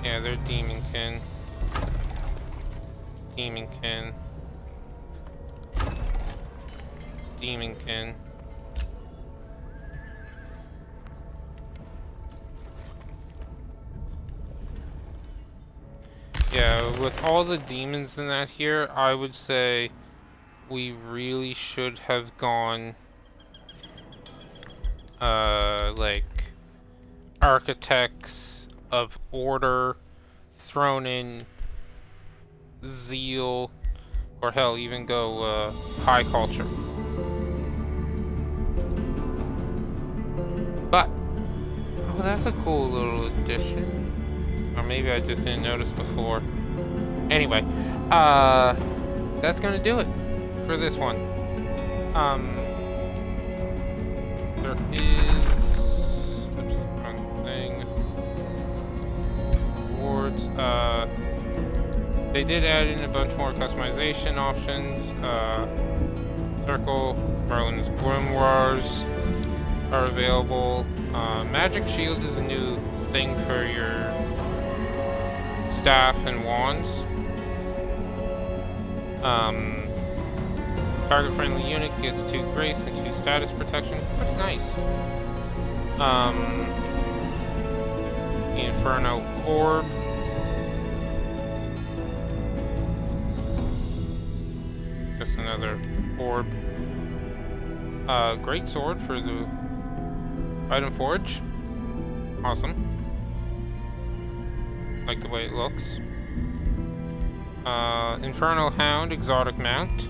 S1: yeah, they're demonkin. Demonkin. Demonkin. Yeah, with all the demons in that here, I would say we really should have gone like architects of order, thrown in zeal, or hell, even go high culture. But oh, that's a cool little addition. Or maybe I just didn't notice before. Anyway, that's gonna do it for this one. There is, oops, wrong thing. Rewards. They did add in a bunch more customization options. Circle, Merlin's Grimoires are available. Magic Shield is a new thing for your staff and wands. Target friendly unit gets 2 grace and 2 status protection. Pretty nice. The Inferno Orb Just another orb. Great sword for the item forge. Awesome. Like the way it looks. Infernal Hound, exotic mount.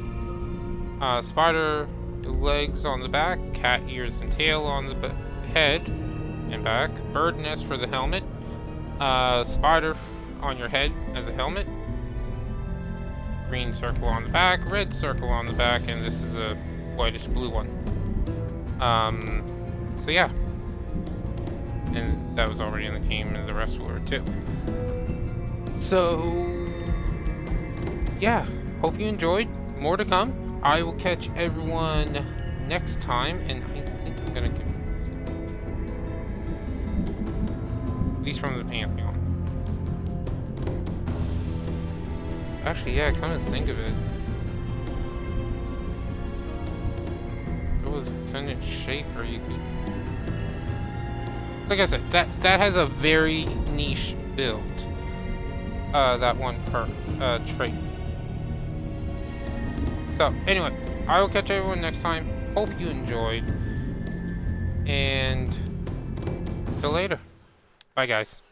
S1: Spider legs on the back, cat ears and tail on the head and back. Bird nest for the helmet. Spider on your head as a helmet. Green circle on the back, red circle on the back, and this is a whitish blue one. So yeah. And that was already in the game, and the rest were too. So yeah, hope you enjoyed. More to come. I will catch everyone next time, and I think I'm gonna give this, at least from the Pantheon. Actually, yeah, come to think of it, go with Ascendant Shaper. You could, like I said, that has a very niche build. That one trait. So, anyway, I will catch everyone next time. Hope you enjoyed. And till later. Bye, guys.